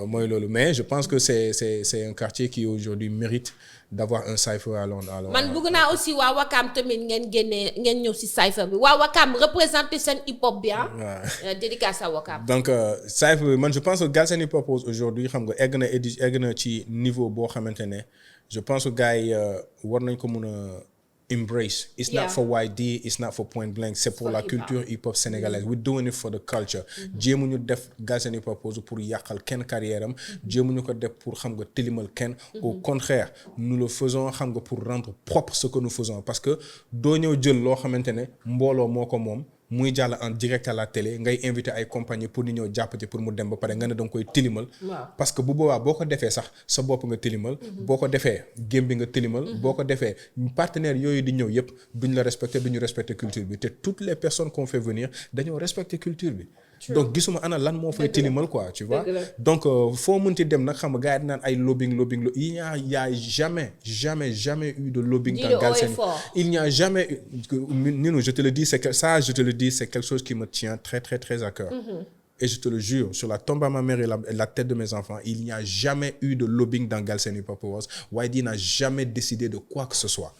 mooy loolu mais je pense que c'est un quartier qui aujourd'hui mérite d'avoir un Saïfa à Londres. man bëgg naa aussi waa Wakam tamit ngeen ñëw ci Saïfa bi waa Wakam représenter seen hip hop bi dédicace à Wakam. donc Saïfa bi man je pense que Galsen Hip Hop aujourd'hui xam nga egg na ci niveau boo xamante ne je pense que gars yi war nañ ko mën a embrace. It's not for YD, it's not for Point Blank, c'est pour la culture hip-hop sénégalaise. We're doing it for the culture. jéemuñu def Galsen Hip Hop pour yàqal kenn carrière am jéemuñu ko def pour xam nga tilimal kenn. Au contraire nous le faisons xam nga pour rendre propre ce que nous faisons parce que doo ñëw jël loo xamante ne mbooloo moo ko moom muy jàll en direct à la télé ngay invité ay compagnie pour ñu ñëw jàppati pour mu dem ba pare nga ne danga koy tilimal. parce que bu boobaa boo ko defee sax sa bopp nga tilimal. boo ko defee game bi nga tilimal. boo ko defee partenaires yooyu di ñëw yëpp duñ la respecter duñu respecter culture bi te toutes les personnes qu'on fait venir dañoo respecter culture bi. donc gisuma ana lan moo fay tilimal quoi tu vois. donc foo mënti dem nag xam nga gars yi naan ay lobbying il y a jamais eu de lobbying dans Galsen. Il n'y a jamais eu Nino je te le dis c'est quelque chose qui me tient très très très à cœur. Et je te le jure sur la tombe à ma mère et la tête de mes enfants il n'y a jamais eu de lobbying dans Galsen Hip Hop Awards. YD n'a jamais décidé de quoi que ce soit.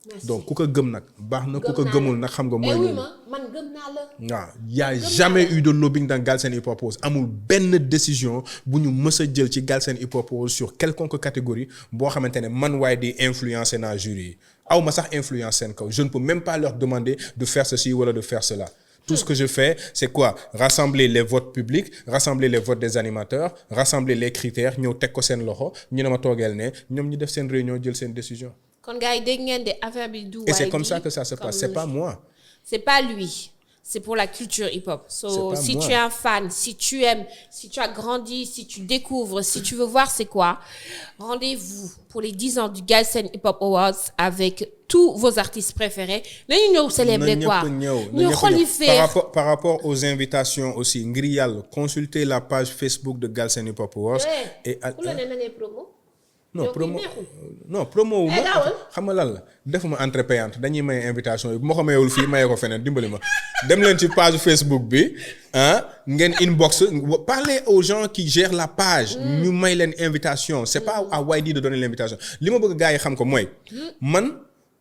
Merci. Donc ku ko gëm nag baax na ku ko gëmul nag xam nga mooy loolu man gëm naa la. waaw y a jamais eu de lobbying dans Galsen Hip Hop Awards amul benn décision bu ñu mës a jël ci Galsen Hip Hop Awards sur quelconque catégorie boo xamante ne man waaye di influencer naa jury yi aw ma sax influence seen kaw je ne peux même pas leur demander de faire ceci wala de faire cela. Tout ce que je fais, c'est quoi? Rassembler les votes publics, rassembler les votes des animateurs, rassembler les critères, ñëw teg ko seen loxo ñu ne ma toogeel ne ñoom ñu def seen réunion jël seen décision. kon gars yi dégg ngeen de affaire bi du. Et c'est comme ça que ça se passe. C'est pas moi. C'est pas lui. C'est pour la culture hip-hop. So, si tu es un fan, si tu aimes, si tu as grandi, si tu découvres, si tu veux voir c'est quoi, rendez-vous pour les 10 ans du Galsen Hip Hop Awards avec tous vos artistes préférés. Nañu ñëw célébrer quoi. ñu xoli faire. Par rapport aux invitations aussi, ngir yàlla, consultez la page Facebook de Galsen Hip Hop Awards. Et promo. non promo wu ma xam nga lan la defuma entrée payante dañuy may invitation yi bu ma ko mayewul fii mayee ko feneen dimbali ma dem leen ci page Facebook bi ngeen inbox parlez aux gens qui gèrent la page ñu may leen invitation c'est pas à YD de donner l'invitation li ma bëgg gars yi xam ko mooy man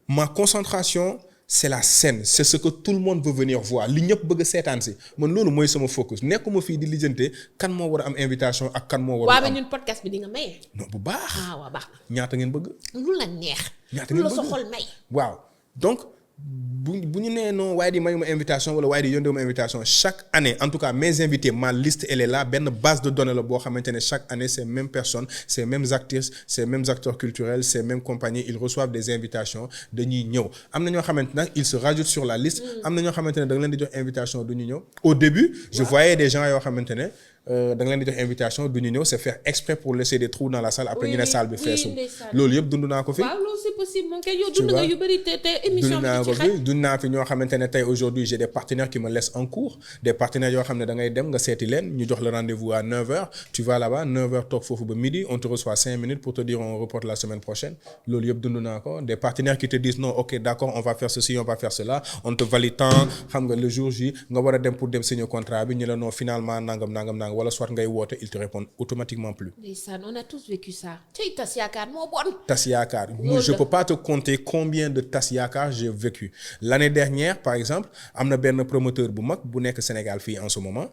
ma concentration c'est la scène c'est ce que tout le monde veut venir voir li ñëpp bëgg a seetaan si man loolu mooy sama focus nekkuma fii di lijjante kan moo war a am invitation ak kan moo war a am. waaw mais ñun podcast bi di nga maye. non bu baax. waaw baax na. ñaata ngeen bëgg. lu la neex. ñaata ngeen bëgg lu la sa xol may. waaw donc bu ñu nee non waaye di mayuma invitation wala waaye di yónneewuma invitation chaque année en tout cas mes invités ma liste elle est là benn base de données la boo xamante ne chaque année ces mêmes personnes ces mêmes actrices ces mêmes acteurs culturels ces mêmes compagnies ils reçoivent des invitations dañuy ñëw am na ñoo xamante ne ils se rajoutent sur la liste am na ñoo xamante ne da nga leen di jox invitation du ñu ñëw au début je voyais des gens yoo xamante ne da nga leen di jox invitation du ñu ñëw c'est faire exprès pour laisser des trous dans la salle après ñu ne salle bi feesul. loolu yëpp dund naa ko fi. waaw loolu c'est possible moom kay yow dund nga yu bëri te émission bi ci xaj. dund naa fi ñoo xamante ne tey aujourd'hui j'ai des partenaires qui me laissent en cours des partenaires yoo xam ne da ngay dem nga seeti leen ñu jox le rendez-vous à 9h tu vas là-bas 9h toog foofu ba midi on te reçoit 5 minutes pour te dire on reporte la semaine prochaine loolu yëpp dund naa ko des partenaires qui te disent non ok d'accord on va faire ceci on va faire cela on te valide tant xam nga le jour J nga war a dem pour dem signer contrat bi ñu la non finalement nangam wala soit ngay woote ils te répondent automatiquement plus. ndeysaan on a tous vécu ça. tey tas yaakaar moo bon. tas yaakaar je peux pas te compter combien de tas yaakaar j'ai vécu l'année dernière par exemple am na benn promoteur bu mag bu nekk Sénégal fii en ce moment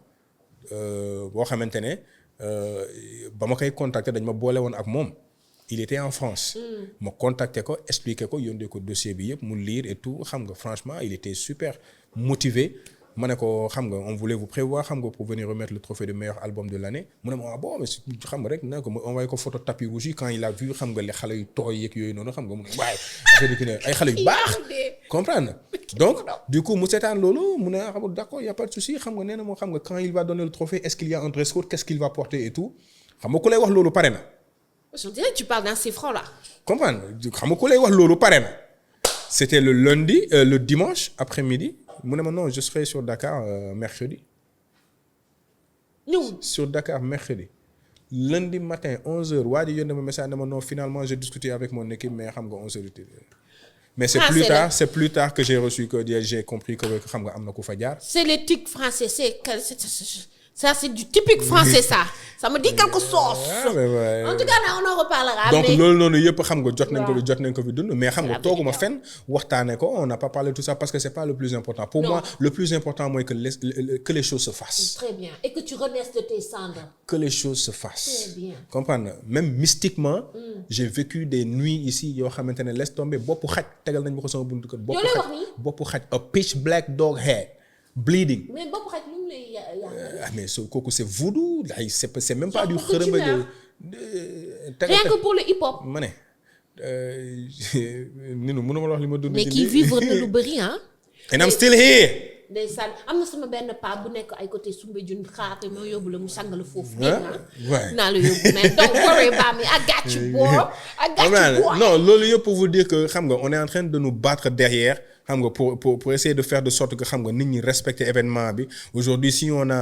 boo xamante ne ba ma koy contacter dañ ma boole woon ak moom il était en France. ma contacter ko expliquer ko yónnee ko dossier bi yëpp mu lire et tout xam nga franchement il était super motivé. ma ne ko xam nga on voulait vous prévoir xam nga pour venir remettre le trophée de meilleur album de l'année mu ne ma bon mais xam nga rek ne ko ma envoyé ko photo tapis rouge yi quand il a vu xam nga les xale yu tooy yeeg yooyu noonu xam nga mu ne waaye affaire bi ne ay xale yu baax comprendre donc du coup mu seetaan loolu mu ne xam nga d'accord y a pas de souci xam nga nee na moo xam nga quand il va donner le trophée est-ce qu'il y a un dress code qu'est-ce qu'il va porter et tout xam nga ku lay wax loolu pare na. je dirais tu parles dans ces francs là. comprendre xam nga ku lay wax loolu pare na c'était le lundi le dimanche après-midi. mu ne ma non je serai sur Dakar mercredi. ñëw sur Dakar mercredi. lundi matin 11h waa ji yónnee ma message ne ma non finalement j'ai discuté avec mon équipe mais xam nga 11h. mais c'est plus tard que j'ai reçu que j'ai compris que xam nga am na ku fa jaar. c'est les tics français ça c'est du typique français ça. ça me dit quelque chose. en tout cas on en reparlera. donc loolu noonu yëpp xam nga jot nañ ko fi dund mais xam nga tooguma fenn waxtaane ko on n'a pas parlé de tout ça parce que c'est pas le plus important. pour moi le plus important mooy que les choses se fassent. très bien et que tu renaisses de tes cendres. que les choses se fassent. très bien comprendre même mystiquement. j'ai vécu des nuits ici yoo xamante ne laisse tomber boppu xaj tegal nañ ma ko sama buntu kër. boppu xaj a pitch black dog head bleeding. mais boppu xaj lu mu lay mais kooku c'est voodoo c'est même pas du xërëm rien que pour le hip hop. ma ne ninu mënuma la wax li ma dund. mais kii vivre na lu bëri ah. and I'm still here. ndeysaan am na sama benn paa bu nekk ay côté Soumbédioune xaarte moo yóbbu la mu sang la foofu. naa la yóbbu mais don't worry about me I got you boy. I got you boy. non loolu yëpp pour vous dire que xam nga on est en train de nous battre derrière. xam nga pour essayer de faire de sorte que xam nga nit ñi respecter événement bi aujourd'hui si on a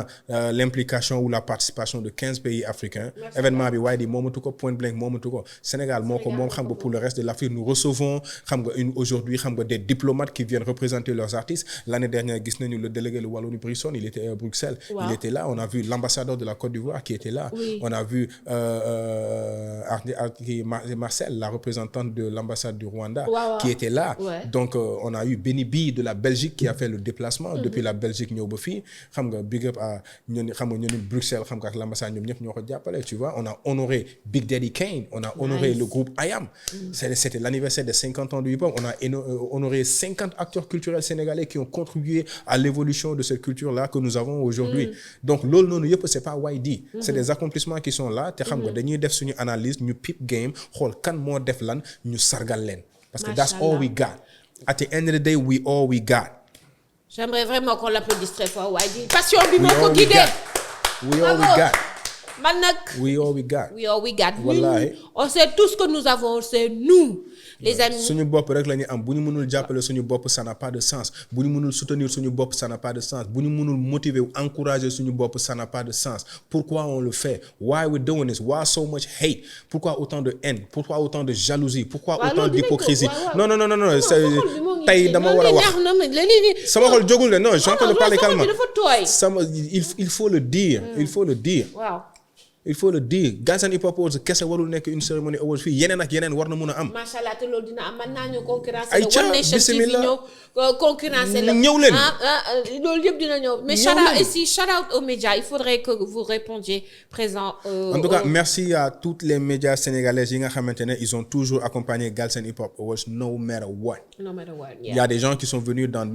l'implication ou la participation de 15 pays africains événement bi waaye di moomatu ko point blank moomatu ko Sénégal moo ko moom xam nga pour le reste de l'Afrique nous recevons xam nga aujourd'hui xam nga des diplomates qui viennent représenter leurs artistes l'année dernière gis nañu le délégué de Wallonie-Brisson il était à Bruxelles. Il était là on a vu l'ambassadeur de la Côte d'Ivoire qui était là. On a vu Marcel la représentante de l'ambassade du Rwanda qui était là. Donc on a eu Benny B de la Belgique qui a fait le déplacement depuis la Belgique ñëw ba fii xam nga big up à ñun xam nga ñun Bruxelles xam nga ak l'ambassade ñoom ñëpp ñoo ko jàppale tu vois on a honoré Big Daddy Kane on a honoré le groupe IAM c'était l'anniversaire des 50 ans du hip-hop on a honoré 50 acteurs culturels sénégalais qui ont contribué à l'évolution de cette culture-là que nous avons aujourd'hui donc loolu noonu yëpp c'est pas YD c'est des accomplissements qui sont là te xam nga dañuy def suñu analyse ñu pip game xool kan moo def lan ñu sargal leen parce que that's all we got. At the end of the day, we all we got. J'aimerais vraiment qu'on l'applaudisse très fort. Wadi. Passion bi moo ko guidé. We all we got. Man nag. We all we got. We all we got. Wallahi. On sait tout ce que nous avons, c'est nous. Les amis. suñu bopp rek la ñu am bu ñu mënul jàppale suñu bopp ça n'a pas de sens bu ñu mënul soutenir suñu bopp ça n'a pas de sens bu ñu mënul motiver ou encourager suñu bopp ça n'a pas de sens pourquoi on le fait why we doing this why so much hate pourquoi autant de haine pourquoi autant de jalousie pourquoi autant d'hypocrisie non tey dama war a wax sama xol jógul de non je suis en train de parler calmement sama il faut le dire il faut le dire Galsen Hip Hop Awards kese warul nekk une cérémonie awards fii yeneen ak yeneen war na mun a am. macha allah te loolu dina am mën naa ñëw concurrence. ay ca bismillah ñëw concurrence la. ñëw leen loolu yëpp dina ñëw. mais shout out aux médias il faudrait que vous répondiez présent. En tout cas merci à toutes les médias sénégalaises yi nga xamante ne ils ont toujours accompagné Galsen Hip Hop Awards no matter what. Il y a des gens qui sont venus dans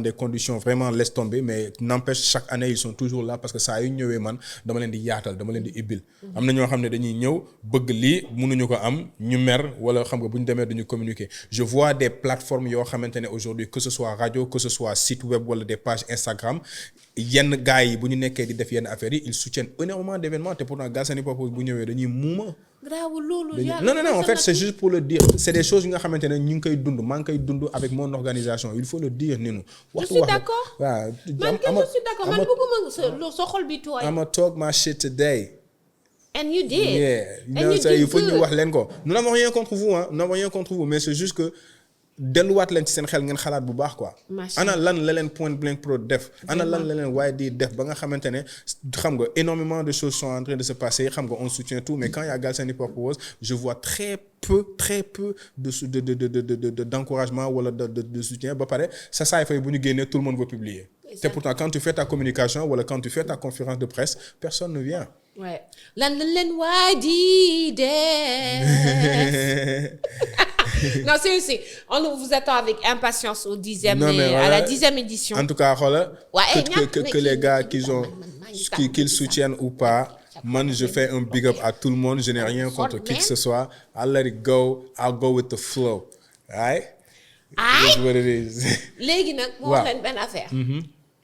des conditions vraiment laisse tomber mais n'empêche chaque année ils sont toujours là parce que saa yu ñëwee man dama leen di yaatal dama leen di ibbi ubbil. am na ñoo xam ne dañuy ñëw bëgg lii mënuñu ko am ñu mer wala xam nga bu ñu demee duñu communiquer je vois des plateformes yoo xamante ne aujourd'hui que ce soit radio que ce soit site web wala des pages Instagram yenn gars yi bu ñu nekkee di def yenn affaires yi ils soutiennent énormément d'événements te pourtant Galsen Hip Hop bu ñëwee dañuy muuma. grave loolu non en fait c'est juste pour le dire c'est des choses yi nga xamante ne ñu ngi koy dund maa ngi koy dund avec mon organisation il faut le dire ni nu je suis d'accord waaw je suis d'accord man bëgguma sa xol bi tooy. I'ma talk my shit today. And you did. Yeah. And you did il faut good. ñu wax leen ko nous n'avons rien contre vous nous n'avons rien contre vous mais c'est juste que delluwaat leen ci seen xel ngeen xalaat bu baax quoi. ana lan la leen Point Blank Pro def. ana lan la leen waaye di def ba nga xamante ne xam nga énormément de choses sont en train de se passer xam nga on soutient tout mais quand il y a Galsen Hip Hop Awards je vois très peu d'encouragement wala de soutien ba pare sa saay fay bu ñu génnee tout le monde veut publier. te pourtant quand tu fais ta communication wala quand tu fais ta conférence de presse personne ne vient. Ouais. lan leen waay di def. Non, sérieux, on vous attend avec impatience au 10e à la 10e édition. En tout cas, que les gars qu'ils soutiennent ou pas, man, je fais un big up à tout le monde. Je n'ai rien contre qui que ce soit. I'll let it go. I'll go with the flow. Right? That's what it is. Léegi nag moo wax leen benn affaire.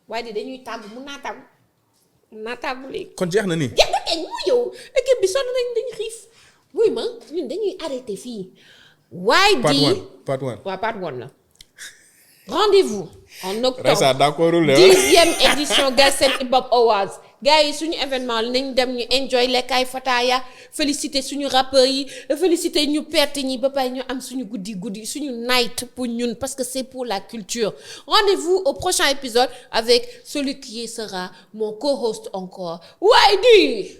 waaye di dañuy tàmm mun naa tàmm léegi. kon jeex na ni. jeex na kay mu yow équipe bi sonn nañ dañu xiif. wuy ma ñun dañuy arrêté fii. waaye di part one la. Rendez-vous en octobre. Ça d'accord 10e édition Galsen Hip Hop Awards. gars yi suñu événement nañ dem ñu enjoy lekkaay fataaya féliciter suñu rappeurs yi féliciter ñu perte ñi ba pare ñu am suñu guddi suñu night pour ñun parce que c'est pour la culture. Rendez-vous au prochain épisode avec celui qui sera mon co-host encore Waydi.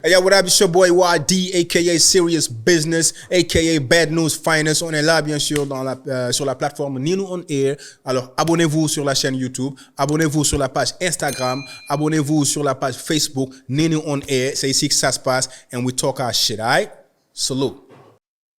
Hey yo, what up, it's your boy YD, aka Serious Business, aka Bad News Finance. On est là, bien sûr, sur la plateforme Ninu On Air. Alors, abonnez-vous sur la chaîne YouTube, abonnez-vous sur la page Instagram, abonnez-vous sur la page Facebook, Ninu On Air. C'est ici que ça se passe, and we talk our shit, alright? Salute.